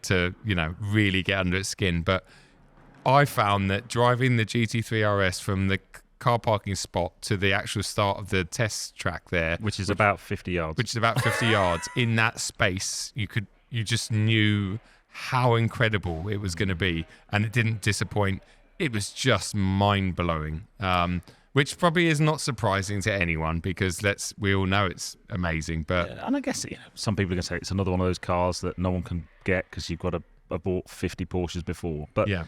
really get under its skin. But I found that driving the GT3 RS from the car parking spot to the actual start of the test track there,
which is about 50 yards,
yards, in that space, you just knew how incredible it was going to be, and it didn't disappoint. It was just mind-blowing, which probably is not surprising to anyone because we all know it's amazing. But
and I guess some people are going to say it's another one of those cars that no one can get because you've got to bought 50 Porsches before. But
yeah,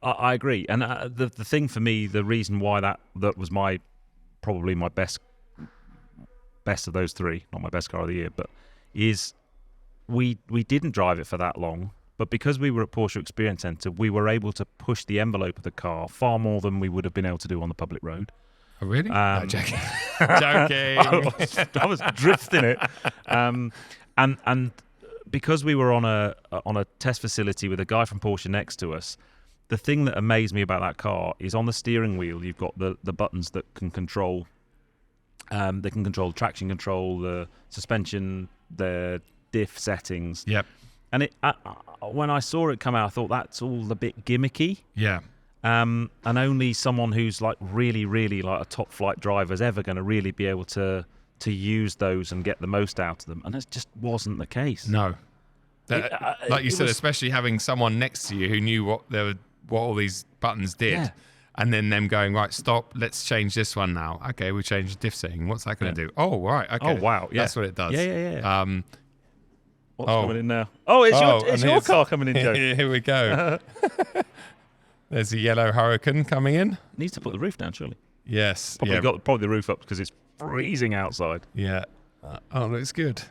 I agree. And the thing for me, the reason why that was probably my best of those three, not my best car of the year, but is we didn't drive it for that long, but because we were at Porsche Experience Centre, we were able to push the envelope of the car far more than we would have been able to do on the public road.
Oh, really? No, joking. Joking.
I was drifting it, and because we were on a test facility with a guy from Porsche next to us, the thing that amazed me about that car is on the steering wheel you've got the buttons that can control. They can control traction control, the suspension, the diff settings.
Yep.
And when I saw it come out, I thought that's all a bit gimmicky.
Yeah.
And only someone who's like really, really like a top flight driver is ever going to really be able to use those and get the most out of them. And that just wasn't the case.
No. Like you said, especially having someone next to you who knew what all these buttons did.
Yeah.
And then them going, right, stop, let's change this one now. Okay, we changed the diff setting. What's that going to do? Oh, right, okay.
Oh, wow. Yeah.
That's what it does.
Yeah. What's coming in now? Oh, it's your car coming in, Joe.
Here we go. There's a yellow Hurricane coming in.
Needs to put the roof down, surely.
Yes.
Probably the roof up because it's freezing outside.
Yeah. Looks good.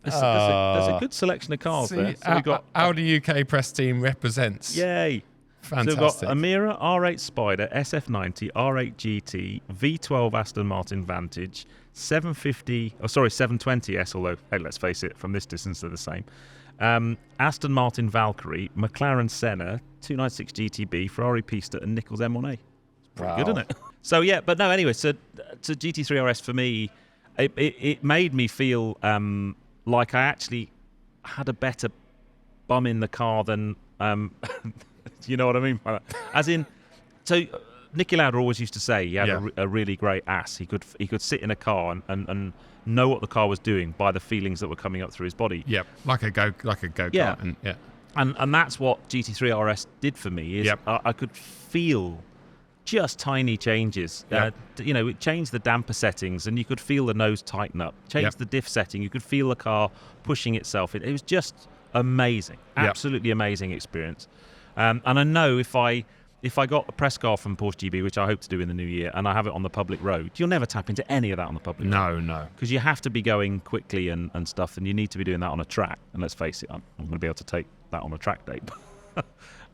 There's a good selection of cars there. So we've got
Audi UK press team represents.
Yay.
Fantastic.
So we've got Amira, R8 Spider, SF90, R8 GT, V12 Aston Martin Vantage, 720S, although, hey, let's face it, from this distance they're the same. Aston Martin Valkyrie, McLaren Senna, 296 GTB, Ferrari Pista, and Nichols M1A. It's pretty good, isn't it? So, yeah, but no, anyway, so GT3 RS for me, it made me feel like I actually had a better bum in the car than... you know what I mean by that? As in, so Nicky Lauda always used to say he had a really great ass. He could sit in a car and know what the car was doing by the feelings that were coming up through his body.
Yep, like a go-kart.
Yeah.
And
And that's what GT3 RS did for me. Is I could feel just tiny changes.
Yep.
It changed the damper settings, and you could feel the nose tighten up. Changed the diff setting. You could feel the car pushing itself. It was just amazing, absolutely amazing experience. And I know if I got a press car from Porsche GB, which I hope to do in the new year, and I have it on the public road, you'll never tap into any of that on the public road.
No.
Because you have to be going quickly and stuff, and you need to be doing that on a track. And let's face it, I'm going to be able to take that on a track day.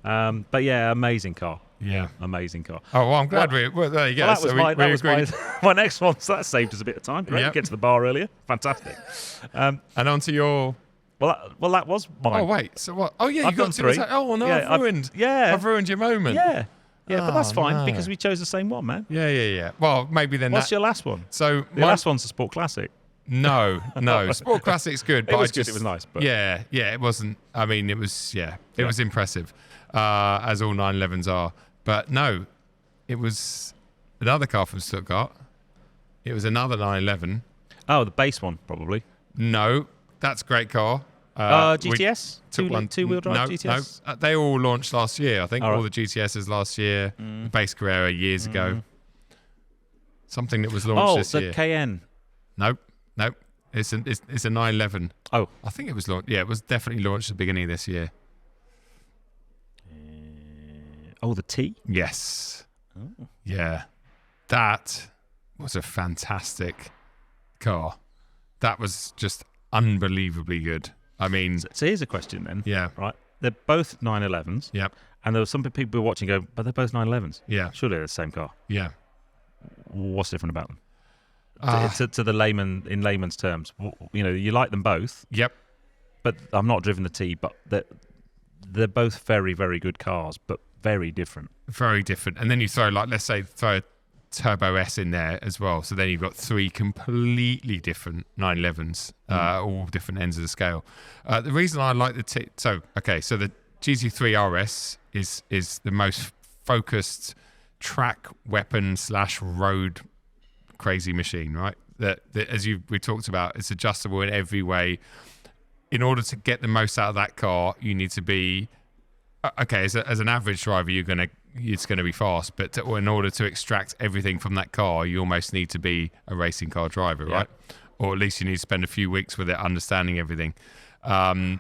But yeah, amazing car.
Yeah.
Amazing car.
Oh, well, I'm glad there you go.
Well, that was my next one, so that saved us a bit of time. Great. Get to the bar earlier. Fantastic.
And on to your...
Well, that was mine.
Oh, wait. So what? Oh, yeah,
I've
you got
done three.
Oh, no, I've ruined. I've ruined your moment.
Yeah, but that's fine
no.
because we chose the same one, man.
Yeah. Well, maybe then
What's your last one?
So
the last one's a Sport Classic.
No. Sport Classic's good. But
It was good. It was nice. But
Yeah, it wasn't. I mean, it was, it was impressive, as all 911s are. But no, it was another car from Stuttgart. It was another 911.
Oh, the base one, probably.
No, that's a great car.
GTS? Two-wheel drive GTS?
No, they all launched last year, I think.
All right.
All the GTSs last year. The base Carrera years ago. Something that was launched this year.
Oh, the KN.
Nope. It's a 911.
Oh.
I think it was launched. Yeah, it was definitely launched at the beginning of this year.
The T?
Yes.
Oh.
Yeah. That was a fantastic car. That was just unbelievably good. I mean...
So here's a question then.
Yeah.
Right. They're both 911s.
Yep.
And there were some people watching go, but they're both 911s.
Yeah.
Surely they're the same car.
Yeah.
What's different about them? To the layman, in layman's terms, you like them both.
Yep.
but I've not driven the T, but they're both very, very good cars, but very different.
Very different. And then you throw, like, let's say, throw a Turbo S in there as well. So then you've got 3 completely different 911s, all different ends of the scale. The reason I like the so the GT3 RS is the most focused track weapon / road crazy machine, right? That as we talked about, it's adjustable in every way. In order to get the most out of that car, you need to be as an average driver, it's going to be fast, but in order to extract everything from that car, you almost need to be a racing car driver, right? Or at least you need to spend a few weeks with it, understanding everything. And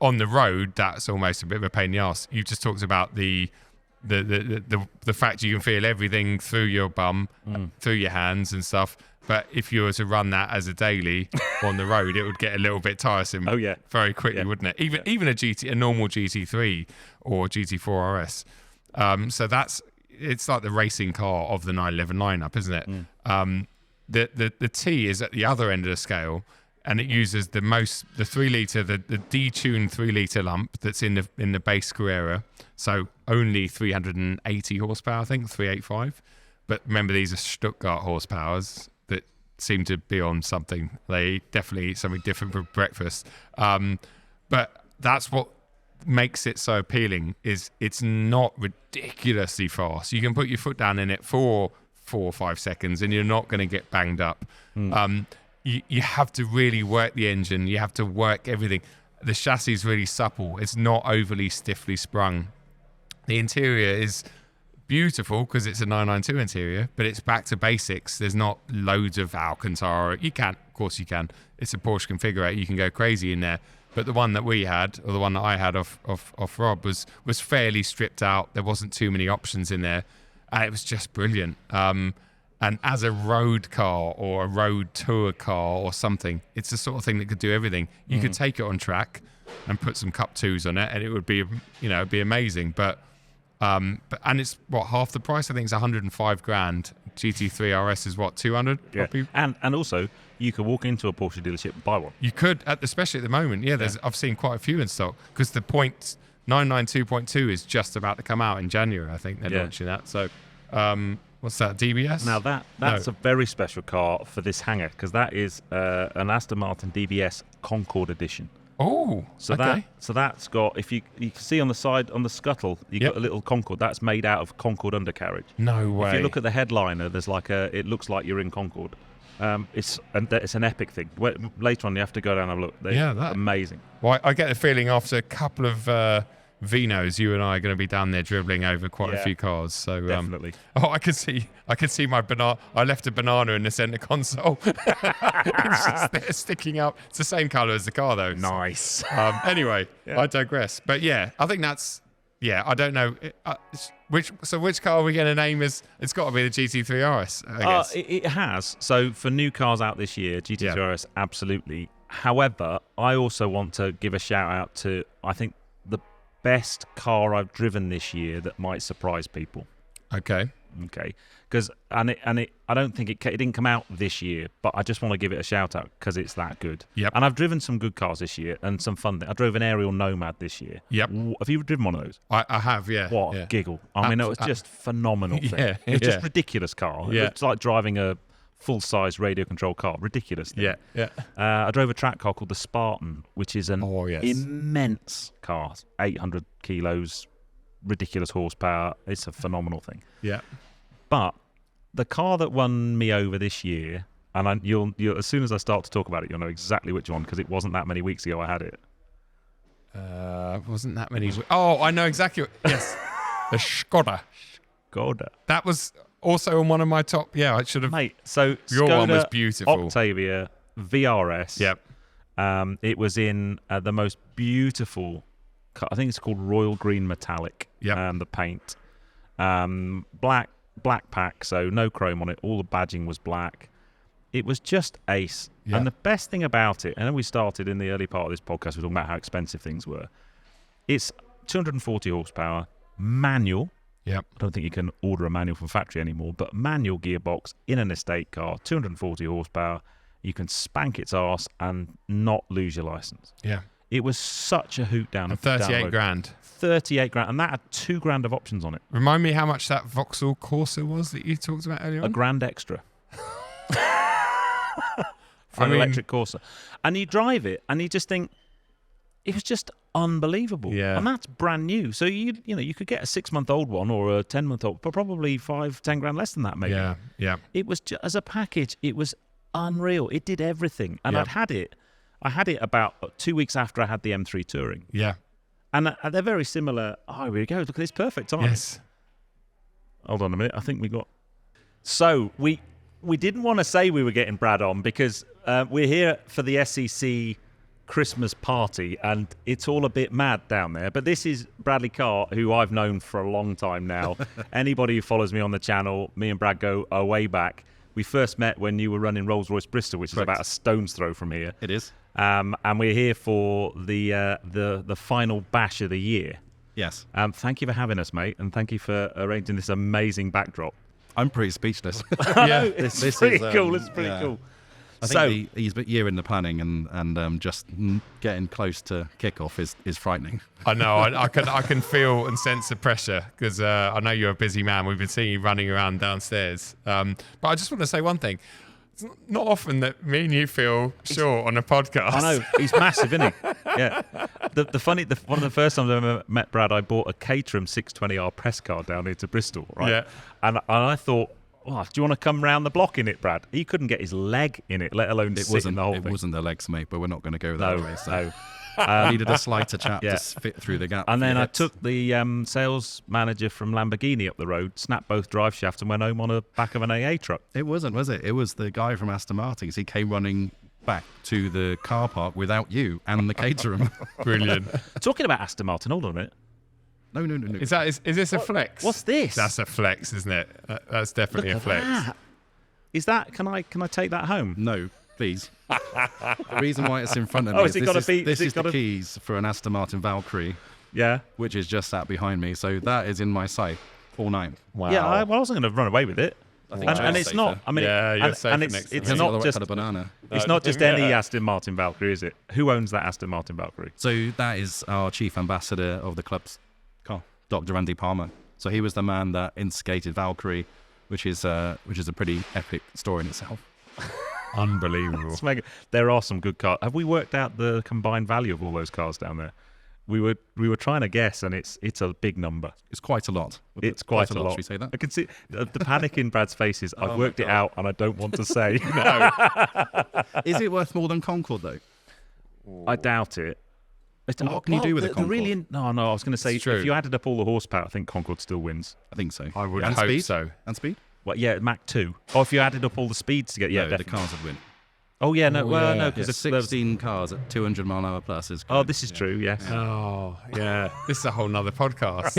on the road, that's almost a bit of a pain in the ass. You just talked about the fact you can feel everything through your bum, through your hands and stuff. But if you were to run that as a daily on the road, it would get a little bit tiresome. Very quickly, wouldn't it? Even a normal GT3 or GT4 RS. So it's like the racing car of the 911 lineup, isn't it? The T is at the other end of the scale, and it uses the 3-litre, the detuned 3-litre lump that's in the base Carrera. So only 380 horsepower, I think, 385. But remember, these are Stuttgart horsepowers that seem to be on something. They definitely eat something different for breakfast. But that's what makes it so appealing, is it's not ridiculously fast. You can put your foot down in it for 4 or 5 seconds and you're not going to get banged up. You have to really work the engine. You have to work everything. The chassis is really supple. It's not overly stiffly sprung. The interior is beautiful because it's a 992 interior, but it's back to basics. There's not loads of Alcantara. Of course you can. It's a Porsche configurator. You can go crazy in there. But the one that we had, or the one that I had off Rob, was fairly stripped out. There wasn't too many options in there, and it was just brilliant. And as a road car or a road tour car or something, it's the sort of thing that could do everything. You could take it on track and put some Cup 2s on it, and it would be, it'd be amazing. But it's half the price. I think it's 105 grand. GT3 RS is 200.
Yeah. And also you could walk into a Porsche dealership and buy one.
You could, especially at the moment. Yeah, I've seen quite a few in stock because the 992.2 is just about to come out in January. I think they're launching that. So, what's that? DBS?
Now that's a very special car for this hangar because that is an Aston Martin DBS Concorde edition.
Oh, okay.
That's got, if you can see on the side, on the scuttle, you've got a little Concorde. That's made out of Concorde undercarriage.
No way.
If you look at the headliner, there's it looks like you're in Concorde. It's an epic thing. Later on, you have to go down and have a look. They're amazing.
Well, I get the feeling after a couple of Vinos, you and I are going to be down there dribbling over quite a few cars. So
definitely.
I could see my banana. I left a banana in the center console. It's just there sticking up. It's the same color as the car, though.
Nice.
Anyway, I digress. But yeah, I think that's. Yeah, I don't know which car are we going to name as? It's got to be the GT3 RS, I guess.
It has. So for new cars out this year, GT3 RS, absolutely. However, I also want to give a shout out to, I think, the best car I've driven this year that might surprise people.
Okay.
Because I don't think it didn't come out this year, but I just want to give it a shout out because it's that good.
Yep.
And I've driven some good cars this year and some fun things. I drove an Aerial Nomad this year.
Yep.
Have you driven one of those?
I have, yeah.
What a giggle! I mean, it was just phenomenal. Thing. It was just ridiculous car.
Yeah.
It's like driving a full-size radio control car. Ridiculous thing.
Yeah.
I drove a track car called the Spartan, which is an immense car, 800 kilos, ridiculous horsepower. It's a phenomenal thing.
Yeah.
But the car that won me over this year, and you'll as soon as I start to talk about it, you'll know exactly which one because it wasn't that many weeks ago I had it.
Wasn't that many? Oh, I know exactly. Yes, the Skoda. That was also on one of my top. Yeah, I should have.
Mate, so
your
Skoda
one was beautiful.
Octavia VRS.
Yep.
It was in the most beautiful. I think it's called Royal Green Metallic.
Yeah.
The paint, black pack, so no chrome on it. All the badging was black. It was just ace. Yeah. And the best thing about it, and then we started in the early part of this podcast, we're talking about how expensive things were. It's 240 horsepower, manual.
Yep.
I don't think you can order a manual from factory anymore, but manual gearbox in an estate car, 240 horsepower. You can spank its arse and not lose your license.
Yeah.
It was such a hoot down.
And
down the
38
road.
grand.
38 grand, and that had $2,000 of options on it.
Remind me how much that Vauxhall Corsa was that you talked about earlier on?
$1,000 extra. For
I
an
mean-
electric Corsa. And you drive it, and you just think, it was just unbelievable.
Yeah.
And that's brand new. So you could get a 6-month-old one or a 10-month-old, but probably 5-10 grand less than that, maybe.
Yeah.
It was as a package, it was unreal. It did everything, and
Yeah.
I had it about 2 weeks after I had the M3 Touring,
Yeah.
and they're very similar. Oh, here we go. Look at this perfect time.
Yes.
Hold on a minute. I think we got. So we didn't want to say we were getting Brad on because we're here for the SEC Christmas party, and it's all a bit mad down there. But this is Bradley Carr, who I've known for a long time now. Anybody who follows me on the channel, me and Brad go way back. We first met when you were running Rolls-Royce Bristol, which is
Correct.
about a stone's throw from here.
It is.
And we're here for the final bash of the year.
Yes.
Thank you for having us, mate, and thank you for arranging this amazing backdrop.
I'm pretty speechless.
Yeah.
It's
This
pretty
is,
cool. It's pretty
yeah.
cool.
I think he's a year in the planning and just getting close to kickoff is frightening.
I know. I can feel and sense the pressure because I know you're a busy man. We've been seeing you running around downstairs. But I just want to say one thing. It's not often that me and you feel short on a podcast.
I know, he's massive, isn't he? Yeah. One of the first times I ever met Brad, I bought a Caterham 620R press car down here to Bristol, right?
Yeah.
And I thought, oh, do you want to come round the block in it, Brad? He couldn't get his leg in it, let alone sit in the whole thing.
wasn't the legs, mate, but we're not going to go that way. So
No.
I needed a slighter chap
Yeah.
to fit through the gap.
And
for
then
your
I
hips.
took the sales manager from Lamborghini up the road, snapped both drive shafts, and went home on the back of an AA truck.
It wasn't, was it? It was the guy from Aston Martin's. He came running back to the car park without you and the Caterham.
Brilliant.
Talking about Aston Martin, hold on a minute.
No.
Is this a flex?
What's this?
That's a flex, isn't it? That's definitely a flex.
Ah. Is that? Can I take that home?
No, please. The reason why it's in front of
Oh,
me
has it gotta be-
this
has it
is the
gotta-
keys for an Aston Martin Valkyrie,
Yeah.
which is just sat behind me. So that is in my sight all night.
Wow.
Yeah. I wasn't going to run away with it.
I think
And
Joe's
it's
safer.
not. I mean,
Yeah, you're
and
safer
it's,
next to
it's
me.
He hasn't got
not
the right
just
kind of banana.
it's not just any
Yeah.
Aston Martin Valkyrie, is it? Who owns that Aston Martin Valkyrie?
So that is our chief ambassador of the club's car, Dr. Andy Palmer. So he was the man that instigated Valkyrie, which is a pretty epic story in itself.
Unbelievable.
It's mega. There are some good cars. Have we worked out the combined value of all those cars down there? We were trying to guess, and it's a big number.
It's quite a lot.
It's quite a lot.
Should we say that?
I can see the panic in Brad's face is, I've
my
worked it
God.
out, and I don't want to say.
Is it worth more than Concorde though?
I doubt it.
What can you do with a
the
Concorde?
really no. I was going to say,
It's true.
if you added up all the horsepower, I think Concorde still wins.
I think so.
I would
and
hope
speed?
so.
And speed?
Well, yeah, Mach 2. Or if you added up all the speeds together, yeah,
no, the
definitely.
cars would win.
Oh yeah, no,
Oh,
well,
yeah.
no,
Yeah,
because
16 cars at 200 mile an hour plus is.
Oh,
good.
this is true. Yes.
Oh, yeah. This is a whole nother podcast.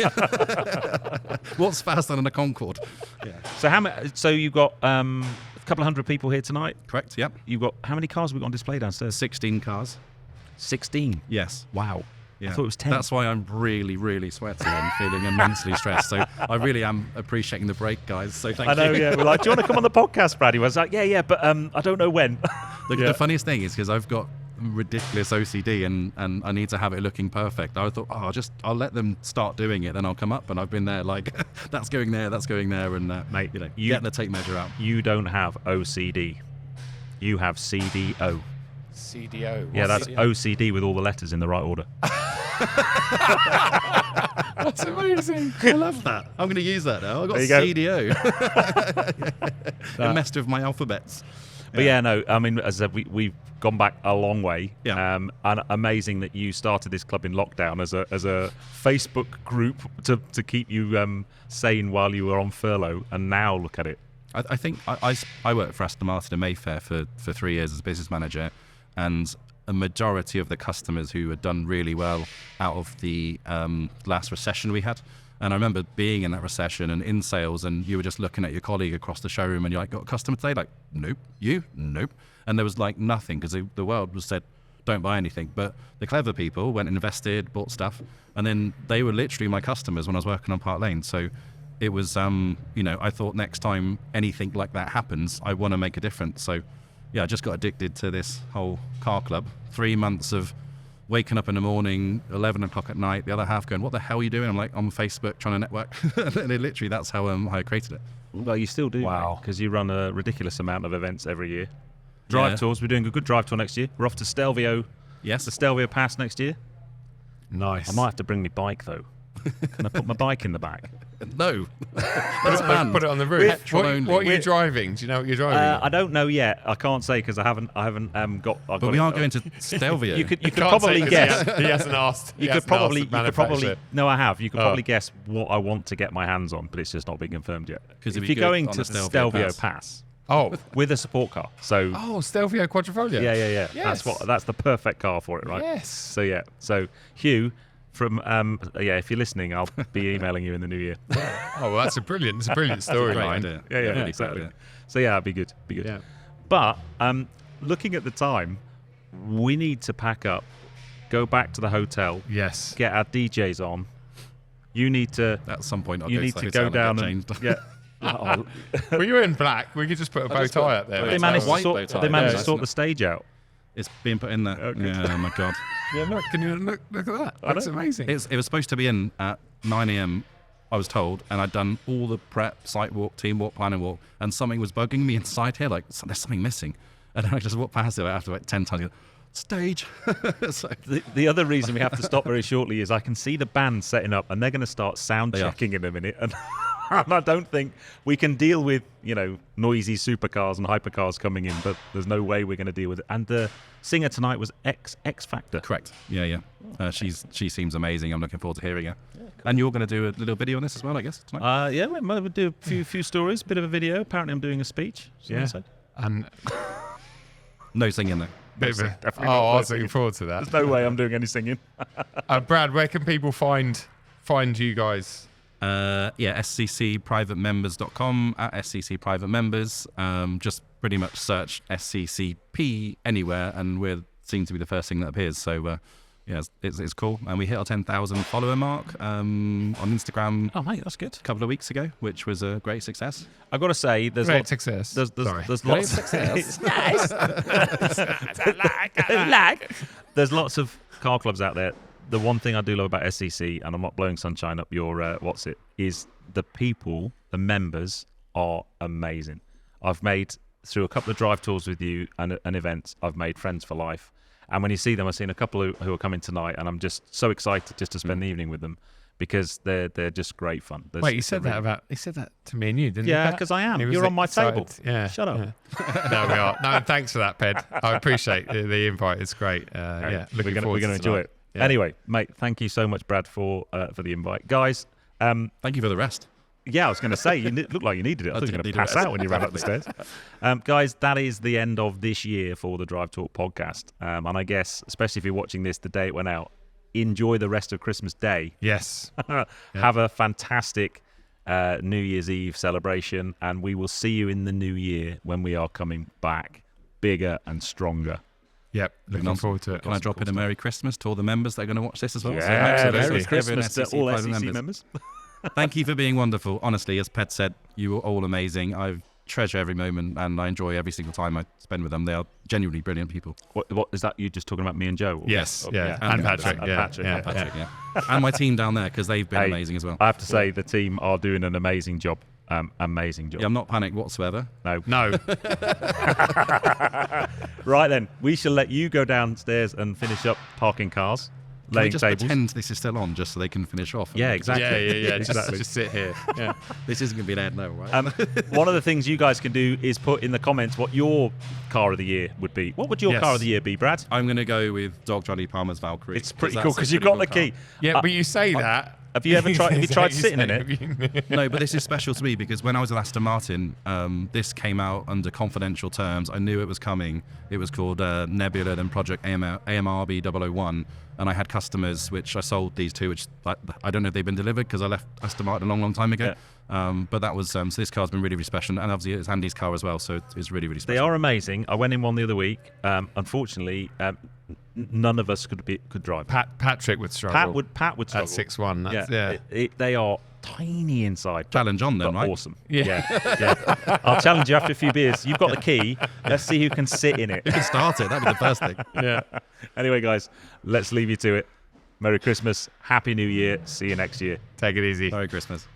What's faster than a Concorde? Yeah.
So So you've got a couple of hundred people here tonight.
Correct. Yep.
You've got how many cars have we got on display downstairs?
16 cars.
16.
Yes.
Wow.
Yeah.
I thought it was 10.
That's why I'm really, really sweaty and feeling immensely stressed. So I really am appreciating the break, guys. So thank
I know.
you.
Yeah. We're like, do you want to come on the podcast, Brad? He was like, yeah, but I don't know when.
The funniest thing is because I've got ridiculous OCD and I need to have it looking perfect. I thought, I'll let them start doing it, then I'll come up. And I've been there like, that's going there, and
Mate,
get the tape measure out.
You don't have OCD. You have CDO.
CDO.
Yeah, that's OCD with all the letters in the right order.
That's amazing.
I love that. I'm going to use that now. I've got
There you go.
CDO. It messed with my alphabets.
But yeah, no, I mean, as I said, we've gone back a long way.
Yeah.
And amazing that you started this club in lockdown as a Facebook group to keep you sane while you were on furlough, and now look at it.
I think I worked for Aston Martin in Mayfair for 3 years as business manager, and a majority of the customers who had done really well out of the last recession we had. And I remember being in that recession and in sales, and you were just looking at your colleague across the showroom and you're like, got a customer today? Like, nope. You? Nope. And there was like nothing because the world was said, don't buy anything. But the clever people went and invested, bought stuff, and then they were literally my customers when I was working on Park Lane. So it was, I thought next time anything like that happens, I want to make a difference. So yeah, I just got addicted to this whole car club. 3 months of waking up in the morning, 11 o'clock at night, the other half going, what the hell are you doing? I'm like, on Facebook trying to network. And literally, that's how I created it.
Well, you still do,
Wow.
because you run a ridiculous amount of events every year. Drive
Yeah.
tours. We're doing a good drive tour next year. We're off to Stelvio,
Yes.
the Stelvio Pass next year.
Nice.
I might have to bring my bike though. Can I put my bike in the back?
No. That's banned.
Put it on the roof.
Petrol only.
What are you driving? Do you know what you're driving?
I don't know yet. I can't say because I haven't got.
But we are going to Stelvio.
You could
Can't
probably
say 'cause
guess.
He hasn't asked.
You could probably. No, I have. You could probably guess what I want to get my hands on, but it's just not been confirmed yet.
'Cause it'd
if
be
you're
good
going
on
to
a
the
Stelvio
Stelvio
Pass.
Pass
Oh,
with a support car, so
Stelvio Quadrifoglio.
yeah.
Yes.
That's the perfect car for it, right?
Yes.
So Hugh, from if you're listening, I'll be emailing you in the new year.
Oh, well, that's a brilliant
Great
storyline.
idea.
Yeah,
Really
exactly.
great idea.
So yeah, it'd be good.
Yeah.
But looking at the time, we need to pack up, go back to the hotel,
Yes.
get our DJs on. You need to.
At some point, I'll
You
go
need
to
to
the hotel
go down
and get
and
changed.
yeah.
Well, you're in black. We could just put a bow tie up there.
They
It's
managed
a
to
white bow
sort.
tie.
They managed
Yeah,
to sort
isn't
the stage out.
It's being put in there.
Okay.
Yeah, oh my God.
Yeah, look, can you look at that? That's amazing.
It was supposed to be in at 9 a.m., I was told, and I'd done all the prep, site walk, team walk, planning walk, and something was bugging me inside here, like, there's something missing. And then I just walked past it after like 10 times, stage. So,
The other reason we have to stop very shortly is I can see the band setting up, and they're going to start sound
They are.
checking in a minute, and I don't think we can deal with noisy supercars and hypercars coming in, but there's no way we're going to deal with it. And the singer tonight was X Factor.
correct. Yeah. She seems amazing. I'm looking forward to hearing her. And you're going to do a little video on this as well, I guess, tonight?
Yeah, we might do a few stories, bit of a video. Apparently, I'm doing a speech.
Yeah.
Said.
And
No singing, though.
bit of a-
definitely
oh,
not
I was
singing.
looking forward to that.
There's no way I'm doing any singing.
Brad, where can people find you guys?
SCCprivatemembers.com, at SCC Private Members. Just pretty much search SCCP anywhere, and we seem to be the first thing that appears. So, it's cool. And we hit our 10,000 follower mark on Instagram
Oh, mate, that's good.
a couple of weeks ago, which was a great success.
I've got to say, there's
Great
lots.
success.
There's
Sorry.
lots. It's nice. There's lots of car clubs out there. The one thing I do love about SCC, and I'm not blowing sunshine up your is the people, the members are amazing. I've made, through a couple of drive tours with you and events, I've made friends for life. And when you see them, I've seen a couple who are coming tonight, and I'm just so excited just to spend the evening with them because they're just great fun.
Wait, you said that to me and you, didn't you?
Yeah,
Pat?
because I am.
He was
You're on my
excited.
table.
Yeah.
Shut up.
Yeah. No, we are. No, thanks for that, Ped. I appreciate the invite. It's great.
We're
Looking
gonna
forward to
enjoy
tonight.
it.
Yeah.
Anyway, mate, thank you so much, Brad, for the invite, guys.
Thank you for the rest.
Yeah, I was going to say, you looked like you needed it. I thought you were going to pass out when you ran up the stairs. Guys, that is the end of this year for the Drive Talk podcast. And I guess, especially if you're watching this the day it went out, enjoy the rest of Christmas Day.
Yes.
Have a fantastic New Year's Eve celebration. And we will see you in the new year when we are coming back bigger and stronger.
Yep. Looking forward to it.
Can I drop in a Merry Christmas to all the members that are going to watch this as well?
Yeah,
So absolutely.
Merry
Everyone
Christmas to
SCC
all
private
SCC members.
Thank you for being wonderful. Honestly, as Pet said, you were all amazing. I treasure every moment and I enjoy every single time I spend with them. They are genuinely brilliant people.
What is that? You just talking about me and Joe? Or-
Yes.
Oh,
Yeah.
And
And Patrick.
and
Yeah.
Patrick,
Yeah.
yeah.
Patrick, yeah. And my team down there, because they've been
Hey,
amazing as well.
I have to say, the team are doing an amazing job. Amazing job.
Yeah, I'm not panicked whatsoever.
No.
No.
Right then, we shall let you go downstairs and finish up parking cars,
Can we
laying
just
tables.
pretend this is still on just so they can finish off?
Yeah, exactly.
Yeah.
Exactly.
Just sit here. Yeah.
This isn't going to be an ad, no, right?
One of the things you guys can do is put in the comments what your car of the year would be. What would your
Yes.
car of the year be, Brad?
I'm going to go with Dog Johnny Palmer's Valkyrie.
It's pretty
that's
cool
a
because you've
pretty
got the
good
key.
Yeah, but you say that.
Have you ever tried? Have you tried sitting in it?
it?
No, but this is special to me because when I was at Aston Martin, this came out under confidential terms. I knew it was coming. It was called Nebula and Project AMRB 001. And I had customers, which I sold these to, which I don't know if they've been delivered because I left Aston Martin a long time ago. But that was, so this car's been really, really special. And obviously it's Andy's car as well, so it's really, really
They
special.
are amazing. I went in one the other week. Unfortunately, none of us could drive.
Patrick would struggle.
Pat would struggle.
at 6'1". That's,
Yeah. They are tiny inside.
Challenge on then,
But
right?
awesome. Yeah. I'll challenge you after a few beers. You've got the key. Let's see who can sit in it.
You can start it. That'd be the first thing.
Yeah.
Anyway, guys, let's leave you to it. Merry Christmas. Happy New Year. See you next year.
Take it easy.
Merry Christmas.